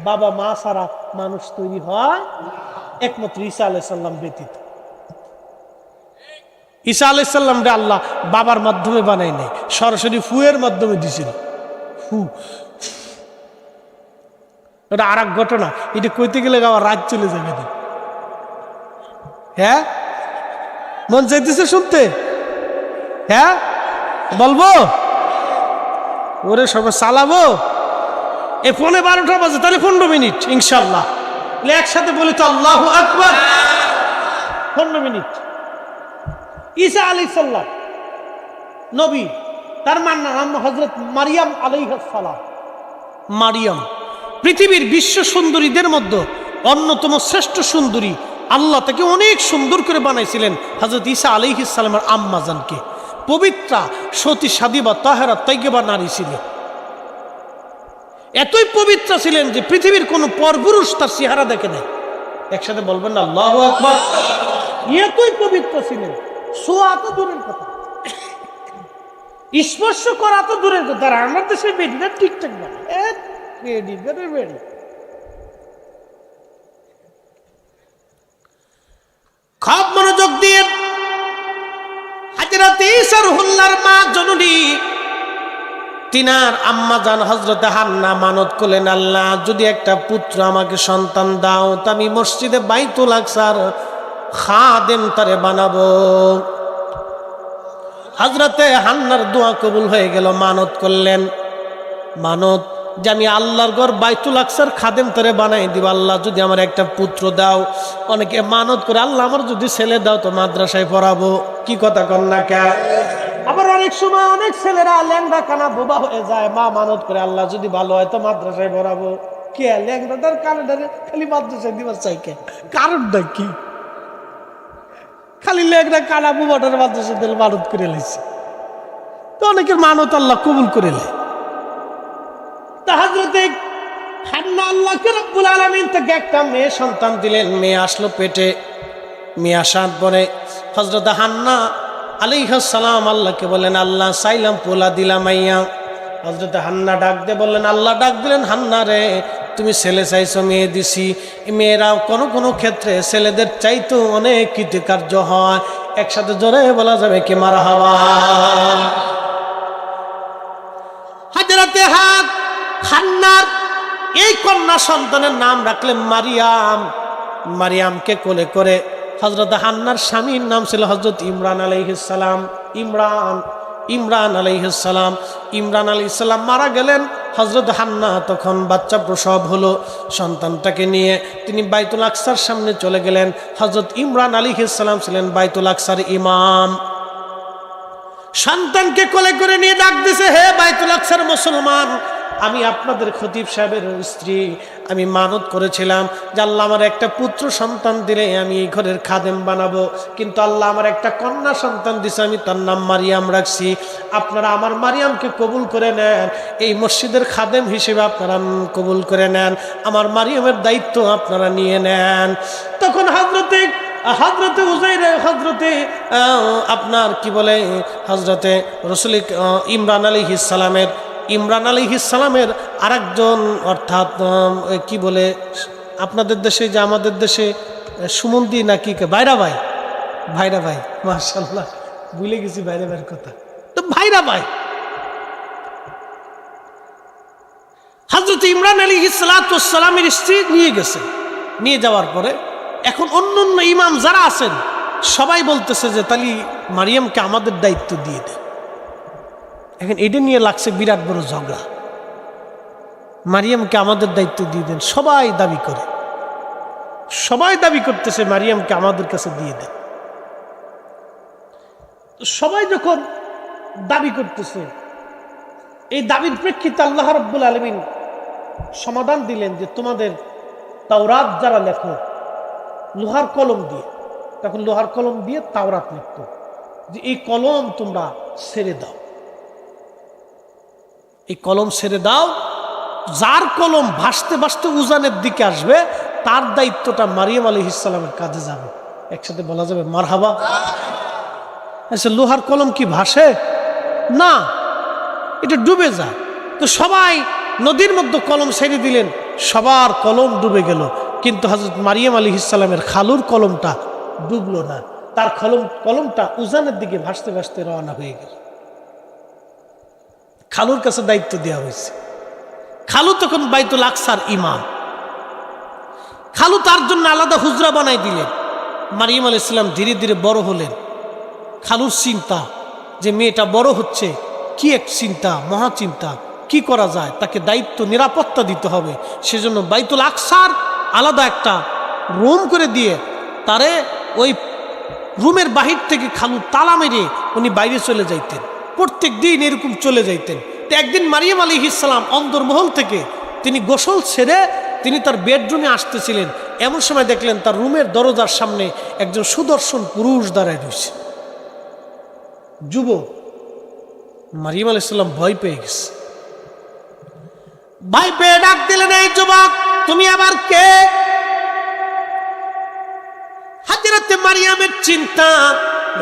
বাবা মা ছাড়া মানুষ তৈরি হয় একমাত্র ঈসা আলাইহিস সালাম ব্যতীত। ঈসা আলাইহিস সালামকে আল্লাহ বাবার মাধ্যমে বানাই নাই, সরাসরি ফুয়ের মাধ্যমে দিছিল। ফু, এটা আর এক ঘটনা। এটা কইতে গেলে আবার রাত চলে যাবে। হ্যাঁ মন চাইতেছে শুনতে? হ্যাঁ বলবো? ওরে সব চালাবো? এ 12:15 বাজে, তাহলে 15 মিনিট ইনশাল্লাহ একসাথে বলি তো আল্লাহু আকবার। 15 মিনিট। ঈসা আলাইহিস সালাম নবী, তার নাম হযরত মারিয়াম আলাইহিস সালাম। মারিয়াম পৃথিবীর বিশ্ব সুন্দরীদের মধ্যে অন্যতম শ্রেষ্ঠ সুন্দরী। আল্লাহ তাকে অনেক সুন্দর করে বানাইছিলেন হযরত ঈসা আলাইহিস সালামের আম্মা জানকে। পবিত্রা, সতী, সাদিবা, তাহেরা, তাইয়্যিবা নারী ছিলেন। এতই পবিত্র ছিলেন যে পৃথিবীর কোন পরপুরুষ তার চেহারা দেখে নাই। একসাথে বলবেন না আল্লাহু আকবার। এতই পবিত্র ছিলেন, ছোঁয়া তো দূরের কথা, স্পর্শ করা তো দূরের কথা। আর আমার দেশের বেডিটা ঠিকঠাক বলে বেডি। খুব মনোযোগ দিয়ে হযরত ঈসা রুহুল্লাহর মা জননী তিনার আম্মা জান হযরতে হান্না মানত করলেন, আল্লাহ যদি একটা পুত্র আমাকে সন্তান দাও তা আমি মসজিদে বাইতুল আকসার খাদেম তারে বানাবো। হযরতে হান্নার দোয়া কবুল হয়ে গেল। মানত করলেন, মানত যে আমি আল্লাহর ঘর বাইতুল আকসার খাদেম তারে বানাই দিব, আল্লাহ যদি আমার একটা পুত্র দাও। অনেকে মানত করে আল্লাহ আমার যদি ছেলে দাও তো মাদ্রাসায় পড়াবো। কি কথা কন না কে? আবার অনেক সময় অনেক ছেলেরা ল্যাংড়া কানা বোবা হয়ে যায়, মা মানত করে আল্লাহ যদি ভালো হয় তো মাদ্রাসায় পড়াবো। কে ল্যাংড়াটার কানাটারে খালি মাদ্রাসায় দিবার চাই কে? কারণটা কি? খালি ল্যাংড়া কানা বোবাটার মাদ্রাসায় দিলে মানত করে লাইছে তো অনেকের মানত আল্লাহ কবুল করে লে। হযরতে হান্না আল্লাহকে রব্বুল আলামিন থেকে একটা মেয়ে সন্তান দিলেন। মেয়ে আসলো পেটে। মেয়ে আসার পরে হযরতে হান্না আলাইহিস সালাম আল্লাহকে বললেন, আল্লাহ চাইলাম পোলা দিলাম মাইয়া। হযরত হান্না ডাক দিয়ে বললেন, আল্লাহ ডাক দিলেন, হান্না রে তুমি ছেলে চাইছো, মেয়ে দিছি। মেয়েরা কোনো কোনো ক্ষেত্রে ছেলেদের চাইতো অনেক কৃতকার্য হয়। একসাথে জোরে বলা যাবে কি মারহাবা। হাজরাতে হান্নার এই কন্যা সন্তানের নাম রাখলেন মারিয়াম। মারিয়ামকে কোলে করে হযরত হান্নার স্বামীর নাম ছিল হযরত ইমরান আলাইহিস সালাম। ইমরান আলাইহিস সালাম। ইমরান আলাইহিস সালাম মারা গেলেন। হযরত হান্না তখন বাচ্চা প্রসব হলো। সন্তানটাকে নিয়ে তিনি বাইতুল আকসার সামনে চলে গেলেন। হযরত ইমরান আলাইহিস সালাম ছিলেন বাইতুল আকসার ইমাম। সন্তানকে কোলে করে নিয়ে ডাক দিছে, হে বাইতুল আকসার মুসলমান, আমি আপনাদের খতিব সাহেবের স্ত্রী, আমি মানত করেছিলাম যে আল্লাহ আমার একটা পুত্র সন্তান দিলে আমি এই ঘরের খাদেম বানাবো, কিন্তু আল্লাহ আমার একটা কন্যা সন্তান দিছে, আমি তার নাম মারিয়াম রাখছি। আপনারা আমার মারিয়ামকে কবুল করে নেন, এই মসজিদের খাদেম হিসেবে আপনারা কবুল করে নেন, আমার মারিয়ামের দায়িত্ব আপনারা নিয়ে নেন। তখন হযরতে উজাইর, আপনার কি বলে, হযরতে রাসূল ইমরান আলাইহিস সালামের আরেকজন, অর্থাৎ কি বলে আপনাদের দেশে যে আমাদের দেশে সুমন্দি নাকি ভাইরা ভাই মাশাআল্লাহ ভুলে গেছি ভাইরা ভাইয়ের কথা, তো ভাইরা ভাই হযরত ইমরান আলাইহিস সালামের স্ত্রী নিয়ে গেছে। নিয়ে যাওয়ার পরে এখন অন্য ইমাম যারা আছেন সবাই বলতেছে যে তালি মারিয়ামকে আমাদের দায়িত্ব দিয়ে দেন। এখন এটা নিয়ে লাগছে বিরাট বড় ঝগড়া, মারিয়ামকে আমাদের দায়িত্ব দিয়ে দেন। সবাই দাবি করতেছে মারিয়ামকে আমাদের কাছে দিয়ে দেন। সবাই যখন দাবি করতেছে, এই দাবির প্রেক্ষিতে আল্লাহ রাব্বুল আলামিন সমাধান দিলেন যে তোমাদের তাওরাত যারা লেখো লোহার কলম দিয়ে, তখন লোহার কলম দিয়ে তাওরাত লিখত, যে এই কলম তোমরা ছেড়ে দাও, এই কলম ছেড়ে দাও। যার কলম ভাসতে ভাসতে উজানের দিকে আসবে তার দায়িত্বটা মারিয়াম আলাইহিস সালামের কাজে যাবে। একসাথে বলা যাবে মারহাবা। আচ্ছা, লোহার কলম কি ভাসে না, এটা ডুবে যায়। তো সবাই নদীর মধ্যে কলম ছেড়ে দিলেন, সবার কলম ডুবে গেল, কিন্তু হযরত মারিয়াম আলাইহিস সালামের খালুর কলমটা ডুবলো না, তার কলমটা উজানের দিকে ভাসতে ভাসতে রওনা হয়ে গেল। খালুর কাছে দায়িত্ব দেওয়া হয়েছে। খালু তখন বাইতুল আকসার ইমাম। খালু তার জন্য আলাদা হুজরা বানাই দিলেন। মারিয়াম আলাইহিস সালাম ধীরে ধীরে বড় হলেন। খালুর চিন্তা যে মেয়েটা বড় হচ্ছে, কি এক চিন্তা, মহা চিন্তা, কি করা যায়, তাকে দায়িত্ব নিরাপত্তা দিতে হবে। সেজন্য বাইতুল আকসার আলাদা একটা রুম করে দিয়ে তারে ওই রুমের বাহির থেকে খালু তালা মেরে উনি বাইরে চলে যাইতেন, প্রত্যেক দিন এরকম চলে যাইতেন। তো একদিন মারিয়াম আলাইহিস সালাম অন্দরমহল থেকে তিনি গোসল ছেড়ে তিনি তার বেডরুমে আসতেছিলেন। এমন সময় দেখলেন তার রুমের দরজার সামনে একজন সুদর্শন পুরুষ দাঁড়ায় রয়েছে, যুবক। মারিয়াম আলাইহিস সালাম ভয় পেয়ে গেছে। ভয় পেয়ে ডাক দিলেন, এই যুবক তুমি আবার কে? হযরতে মারিয়ামের চিন্তা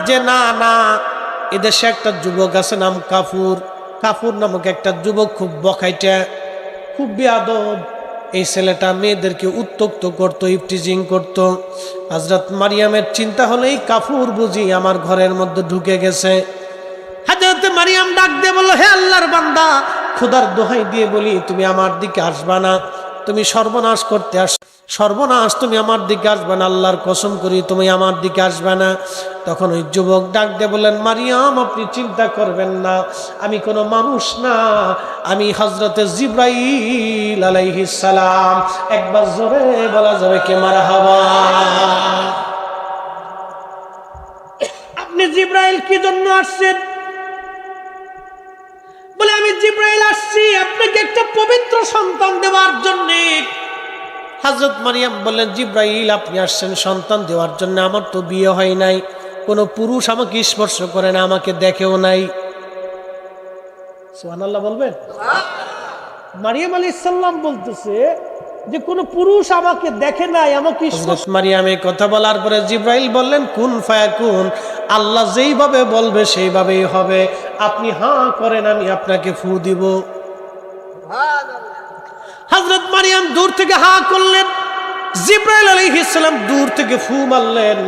যে না এদেশে একটা যুবক আছে নাম কাফুর নামক একটা যুবক, খুব বখাইটা, খুব বেয়াদব। এই ছেলেটা মেয়েদেরকে উত্ত্যক্ত করতো, ইফটিজিং করতো। হযরত মারিয়ামের চিন্তা হলো এই কাফুর বুঝি আমার ঘরের মধ্যে ঢুকে গেছে। হযরত মারিয়াম ডাক দিয়ে বলল, হে আল্লাহর বান্দা, খোদার দোহাই দিয়ে বলি তুমি আমার দিকে আসবা না, তুমি সর্বনাশ করতে সর্বনাশ, তুমি আমার দিকে আসবে না, আল্লাহর কসম করি তুমি আমার দিকে আসবে না। তখন ওই যুবক ডাক দিয়ে বললেন, মারিয়াম আপনি চিন্তা করবেন না, আমি কোনো মানুষ না, আমি হযরতে জিবরাইল আলাইহিস সালাম। একবার জোরে বলা যাবে কি মারহাবা। আপনি জিবরাইল কি জন্য আসছেন? বলে আমি জিবরাইল আসছি আপনাকে একটা পবিত্র সন্তান দেওয়ার জন্য। হযরত মারিয়াম বললেন, জিবরাইল আপনি আসছেন সন্তান দেওয়ার জন্য, আমার তো বিয়ে হয় নাই, কোনো পুরুষ আমাকে স্পর্শ করে না, আমাকে দেখেও নাই। সুবহানাল্লাহ বলবেন। মারিয়াম আলাইহিস সালাম বলতেছে যে কোনো পুরুষ আমাকে দেখে নাই, আমাকে মারিয়াম এই কথা বলার পরে জিব্রাইল বললেন কুন ফায়াকুন, আল্লাহ যেইভাবে বলবে সেইভাবেই হবে, আপনি হাঁ করেন আমি আপনাকে ফু দিব। হযরত মারিয়াম দূর থেকে হাঁ করলেন, জিব্রাইল আলাইহিস সালাম দূর থেকে ফু মারলেন।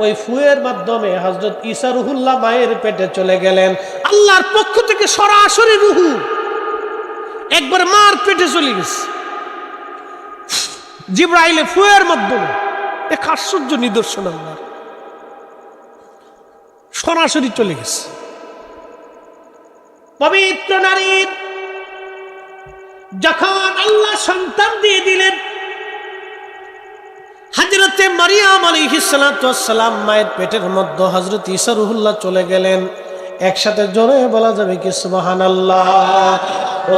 ওই ফুয়ের মাধ্যমে হযরত ঈসা রুহুল্লাহ মায়ের পেটে চলে গেলেন। আল্লাহর পক্ষ থেকে সরাসরি রুহু একবার মার পেটে চলে গেছে জিব্রাইলে ফুয়ের মাধ্যমে। এক আশ্চর্য নিদর্শন, আল্লাহর সরাসরি চলে গেছে। পবিত্র নারীর যখন আল্লাহ সন্তান দিয়ে দিলেন, হযরতে মারিয়াম আলাইহিস সালাতু ওয়াস সালাম মায়ের পেটের মধ্যে হযরত ঈসা রুহুল্লাহ চলে গেলেন। একসাথে জোরে বলা যাবে কি সুবহানাল্লাহ।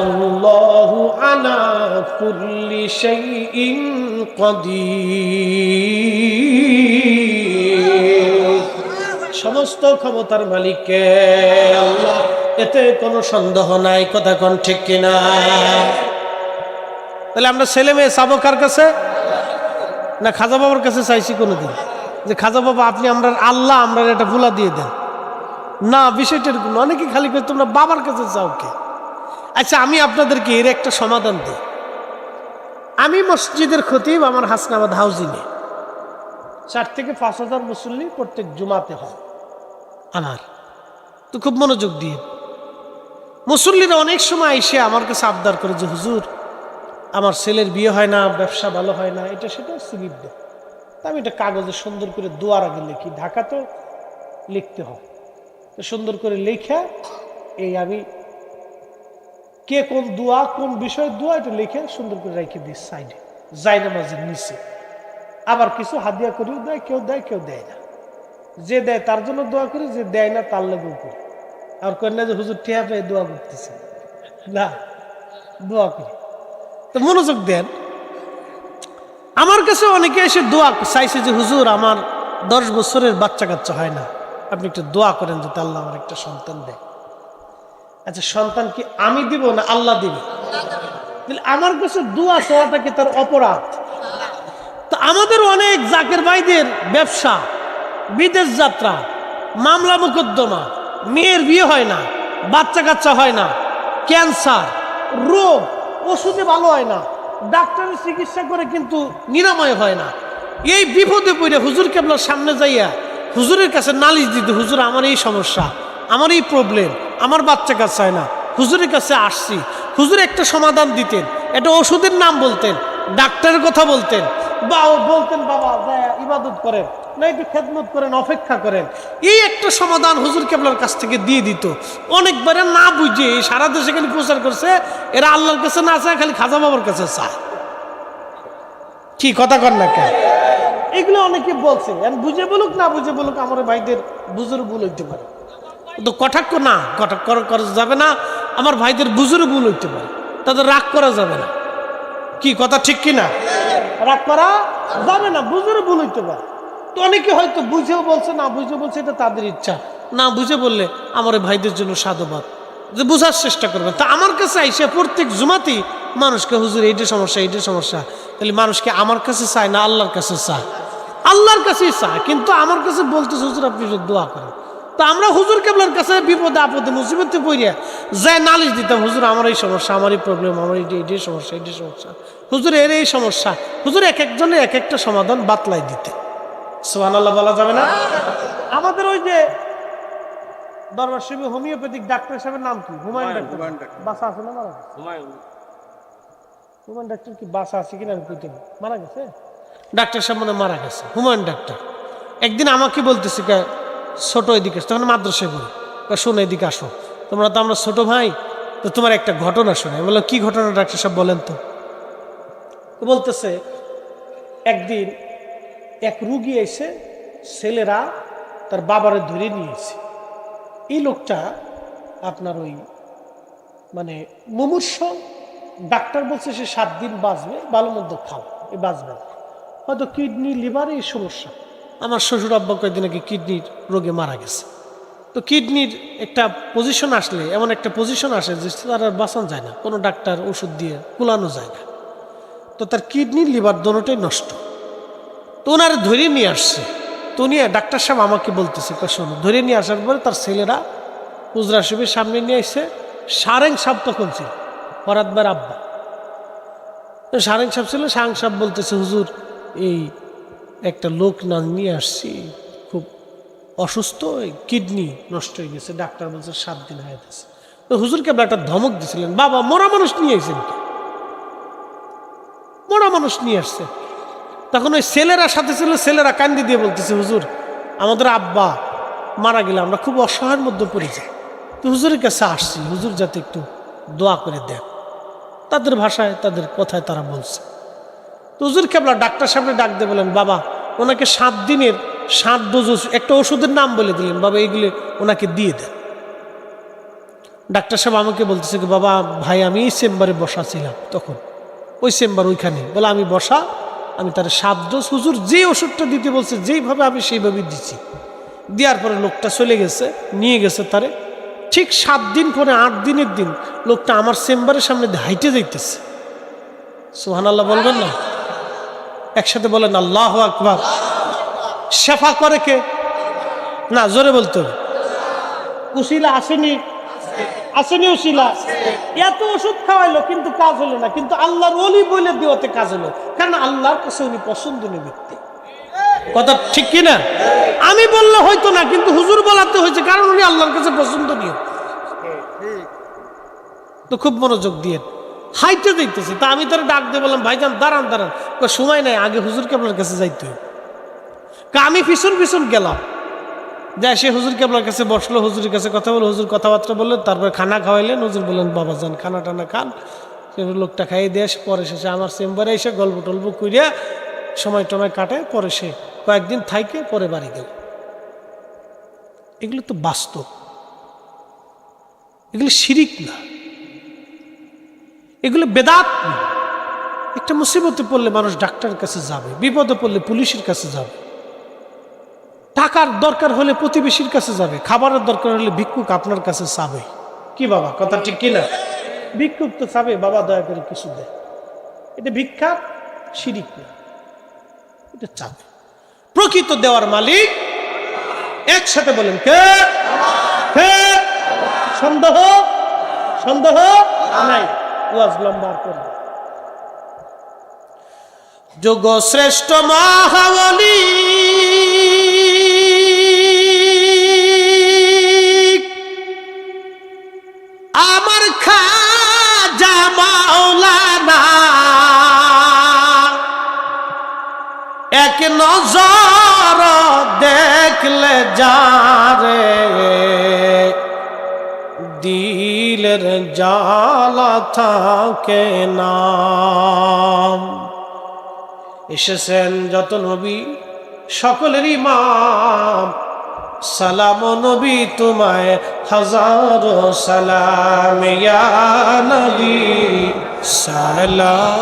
আল্লাহু আলা কুল্লি শাইইন কাদির, সমস্ত ক্ষমতার মালিক কে? আল্লাহ, এতে কোনো সন্দেহ নাই। কথা কোন ঠিক কিনা? তাহলে আমরা ছেলে মেয়ে চাবো কার কাছে? না খাজা বাবার কাছে চাইছি কোনোদিন যে খাজা বাবা আপনি আমরা আল্লাহ আমরা এটা ভুলা দিয়ে দেন? না, বিষয়টা এরকম। অনেকে খালি করে তোমরা বাবার কাছে চাও কে? আচ্ছা, আমি আপনাদেরকে এর একটা সমাধান দিই। আমি মসজিদের খতিব, আমার হাসনাবাদ হাউজিংয়ে 4 থেকে 5,000 মুসল্লি প্রত্যেক জুমাতে হয় আমার। তো খুব মনোযোগ দিয়ে মুসল্লিরা অনেক সময় এসে আমার কাছে আবদার করে যে হুজুর আমার ছেলের বিয়ে হয় না, ব্যবসা ভালো হয় না, এটা সেটা সিলিপ দেয়। আমি এটা কাগজে সুন্দর করে দোয়ার আগে লিখি, ঢাকা তো লিখতে হয়, তো সুন্দর করে লেখা এই আমি কে কোন দোয়া কোন বিষয়ের দোয়া এটা লিখে সুন্দর করে রেখে দিই সাইডে জায়নামাজের নিচে। আবার কিছু হাদিয়া করেও দেয়, কেউ দেয় কেউ দেয় না। যে দেয় তার জন্য দোয়া করি, যে দেয় না তার লেগেও করি। আর কন্যা যে হুজুর টিয়া পেয়ে দোয়া করতেছে না, দোয়া করি। তো মনোযোগ দেন। আমার কাছে অনেকে এসে দোয়া চাইছে যে হুজুর আমার 10 বছরের বাচ্চা কাচ্চা হয় না, আপনি একটু দোয়া করেন যাতে আল্লাহ আমার একটা সন্তান দেয়। আচ্ছা, সন্তান কি আমি দিব না আল্লাহ দিবে? আমার কাছে দোয়া চাওয়াটা কি তার অপরাধ? তো আমাদের অনেক জাকের ভাইদের ব্যবসা, বিদেশ যাত্রা, মামলা মোকদ্দমা, মেয়ের বিয়ে হয় না, বাচ্চা কাচ্চা হয় না, ক্যান্সার রোগ, ওষুধে ভালো হয় না, ডাক্তারের চিকিৎসা করে কিন্তু নিরাময় হয় না। এই বিপদে পড়ে হুজুর কেবলার সামনে যাইয়া হুজুরের কাছে নালিশ দিতে, হুজুর আমার এই সমস্যা, আমার এই প্রবলেম, আমার বাচ্চা কাচ্চা হয় না, হুজুরের কাছে আসছি। হুজুর একটা সমাধান দিতেন, একটা ওষুধের নাম বলতেন, ডাক্তারের কথা বলতেন, বা বলতেন বাবা ইবাদত করেন না, একটু খেদমত করেন, অপেক্ষা করেন। এই একটা সমাধান হুজুর কেবলার কাছ থেকে দিয়ে দিত। অনেকবারে না বুঝে সারা দেশে খালি প্রচার করছে, এরা আল্লাহর কাছে না চায়, খালি খাজা বাবার কাছে চায়। কি কথা কর না কেন? এগুলো অনেকে বলছে, বুঝে বলুক না বুঝে বলুক, আমার ভাইদের বুঝুর ভুল হইতে পারে। তো কটাক্ষ না, কটাক্ষ করা যাবে না। আমার ভাইদের বুঝুর ভুল হইতে পারে, তাদের রাগ করা যাবে না। কি কথা ঠিক কিনা? রাগ করা যাবে না, বুঝুর ভুল হইতে পারে। তো অনেকে হয়তো বুঝেও বলছে, না বুঝে বলছে, এটা তাদের ইচ্ছা। না বুঝে বললে আমার ভাইদের জন্য সাধুবাদ, যে বোঝার চেষ্টা করবেন। তা আমার কাছে আইসে প্রত্যেক জুমাতেই মানুষকে হুজুর এইটা সমস্যা, এইটা সমস্যা। তাহলে মানুষকে আমার কাছে চায় না আল্লাহর কাছে চায়? আল্লাহর কাছেই চায়, কিন্তু আমার কাছে বলতেছে হুজুর আপনি দোয়া করেন। তো আমরা হুজুর কেবলার কাছে বিপদে আপদে মুসিবতে পড়িয়া যায় নালিশ দিতাম, হুজুর আমার এই সমস্যা, আমার এই প্রবলেম, আমার এইটাই সমস্যা, এইটাই সমস্যা, হুজুর এর এই সমস্যা। হুজুর এক একজনের এক একটা সমাধান বাতলাই দিতে। সুবহানাল্লাহ বলা যাবে না? আমাদের ওই যে দরবার শিবি হোমিওপ্যাথিক ডাক্তার সাহেবের নাম কি? হুমায়ুন ডাক্তার। বাসা আছে না মারা গেছে? হুমায়ুন ডাক্তার কি বাসা আছে কিনা আমি কইতে, মারা গেছে ডাক্তার সাহেব, মনে মারা গেছে। হুমায়ুন ডাক্তার একদিন আমাকে বলতেছে ছোট এদিকে, তখন মাদ্রাসায় বলি, শোনো এদিকে আসো, তোমরা তো আমরা ছোট ভাই, তো তোমার একটা ঘটনা শোনাই। বললো কি ঘটনা ডাক্তার সাহেব বলেন তো? বলতেছে একদিন এক রুগী এসে ছেলেরা তার বাবারে ধরে নিয়েছে। এই লোকটা আপনার ওই মানে মুমূর্ষ, ডাক্তার বলছে সে 7 দিন বাঁচবে, ভালো মন্দ খাও, এই বাঁচবে না, হয়তো কিডনি লিভারে এই সমস্যা। আমার শ্বশুর আব্বা কয়েকদিন আগে কিডনির রোগে মারা গেছে। তো কিডনির একটা পজিশন আসলে, এমন একটা পজিশন আসে যে তার আর বাঁচানো যায় না, কোনো ডাক্তার ওষুধ দিয়ে কুলানো যায় না। তো তার কিডনি লিভার দুটোটাই নষ্ট। তো ওনার ধরে নিয়ে আসছে। তো উনি ডাক্তার সাহেব আমাকে বলতেছে, শোনো, ধরে নিয়ে আসার পরে তার ছেলেরা হুজরা শিবের সামনে নিয়ে এসে সারেং সাহেব তখন ছিল, ফরাদ ভাইয়ের আব্বা। সারেং সাহেব ছিল, সারেং সাহেব বলতেছে, হুজুর এই একটা লোক না নিয়ে আসছি, খুব অসুস্থ, কিডনি নষ্ট হয়ে গেছে, ডাক্তার বলছে 7 দিন হয়ে গেছে। তো হুজুরকে একটা ধমক দিছিলেন, বাবা মরা মানুষ নিয়ে এসেছেন কি, মরা মানুষ নিয়ে আসছে। তখন ওই ছেলেরা সাথে ছিল, ছেলেরা কান্দি দিয়ে বলতেছে, হুজুর আমাদের আব্বা মারা গেলে আমরা খুব অসহায়ের মধ্যে পড়ে যাই, তো হুজুরের কাছে আসছি, হুজুর যাতে একটু দোয়া করে দেন। তাদের ভাষায়, তাদের কথায় তারা বলছে। তো হুজুর কেবলা ডাক্তার সামনে ডাক দিয়ে বলেন, বাবা ওনাকে 7 দিনের 7 ডোজ একটা ওষুধের নাম বলে দিলেন, বাবা এগুলি ওনাকে দিয়ে দেন। ডাক্তার সাহেব আমাকে বলতেছে কি, বাবা ভাই আমি এই চেম্বারে বসা ছিলাম, তখন ওই চেম্বার ওইখানে, বলে আমি বসা, আমি তার 7 ডোজ, হুজুর যে ওষুধটা দিতে বলছে যেইভাবে আমি সেইভাবে দিচ্ছি। দেওয়ার পরে লোকটা চলে গেছে, নিয়ে গেছে তারে। ঠিক 7 দিন পরে 8 দিনের দিন লোকটা আমার চেম্বারের সামনে হাইটে যাইতেছে। সুবহানাল্লাহ বলবেন না? একসাথে বলেন আল্লাহু আকবার। শেফা করে কে? না, জোরে বলতে হবে। উসিলা আসেনি? আসেনি উসিলা? এত ওষুধ খাওয়াইলো কিন্তু কাজ হলো না, কিন্তু আল্লাহর ওলি বলে দেওয়াতে কাজ হলো, কারণ আল্লাহর কাছে উনি পছন্দনীয় ব্যক্তি। কথা ঠিক কিনা? আমি বললে হয়তো না, কিন্তু হুজুর বলাতে হয়েছে, কারণ উনি আল্লাহর কাছে পছন্দনীয়। তো খুব মনোযোগ দিয়ে হাইটে যাইতেছে। তা আমি তার ডাক দিয়ে বললাম, ভাইজান দাঁড়ান দাঁড়ান, সময় নাই, আগে হুজুর কেবলার কাছে যাইতে হবে। আমি পিছন পিছন গেলাম, যাই সে হুজুর কেবলার কাছে বসলো, হুজুরের কাছে কথা বললো, হুজুর কথাবার্তা বললেন, তারপরে খানা খাওয়াইলেন। হুজুর বললেন, বাবা যান খানা টানা খান। সে লোকটা খাইয়ে দিয়ে এসে পরে শেষে আমার চেম্বারে এসে গল্প টল্প করিয়া সময় টময় কাটে, পরে সে কয়েকদিন থাইকে পরে বাড়ি গেল। এগুলো তো বাস্তব, এগুলো শিরিক না, এগুলো বেদাত না। একটা মুসিবতে পড়লে মানুষ ডাক্তারের কাছে যাবে, বিপদে পড়লে পুলিশের কাছে যাবে, টাকার দরকার হলে প্রতিবেশীর কাছে যাবে, খাবারের দরকার হলে ভিক্ষুক আপনার কাছে চাবে। কি বাবা, কথা ঠিক কিনা? ভিক্ষুক তো চাবে, বাবা দয়া করে কিছু দেয়। এটা ভিক্ষা, শিরিক না, এটা চাবে। প্রকৃত দেওয়ার মালিক একসাথে বলেন কে? কে? সন্দেহ সন্দেহ নাই। ওয়াজ লম্বা করে যোগ শ্রেষ্ঠ মহাবলী আমার খাজা মাওলানা, এক নজর দেখলে যারে দিলের জ্বালা থাকে না। এসেছেন যত নবী সকলের ইমাম, সালাম নবী তোমায় হাজারো সালাম, ইয়া নবী সালাম।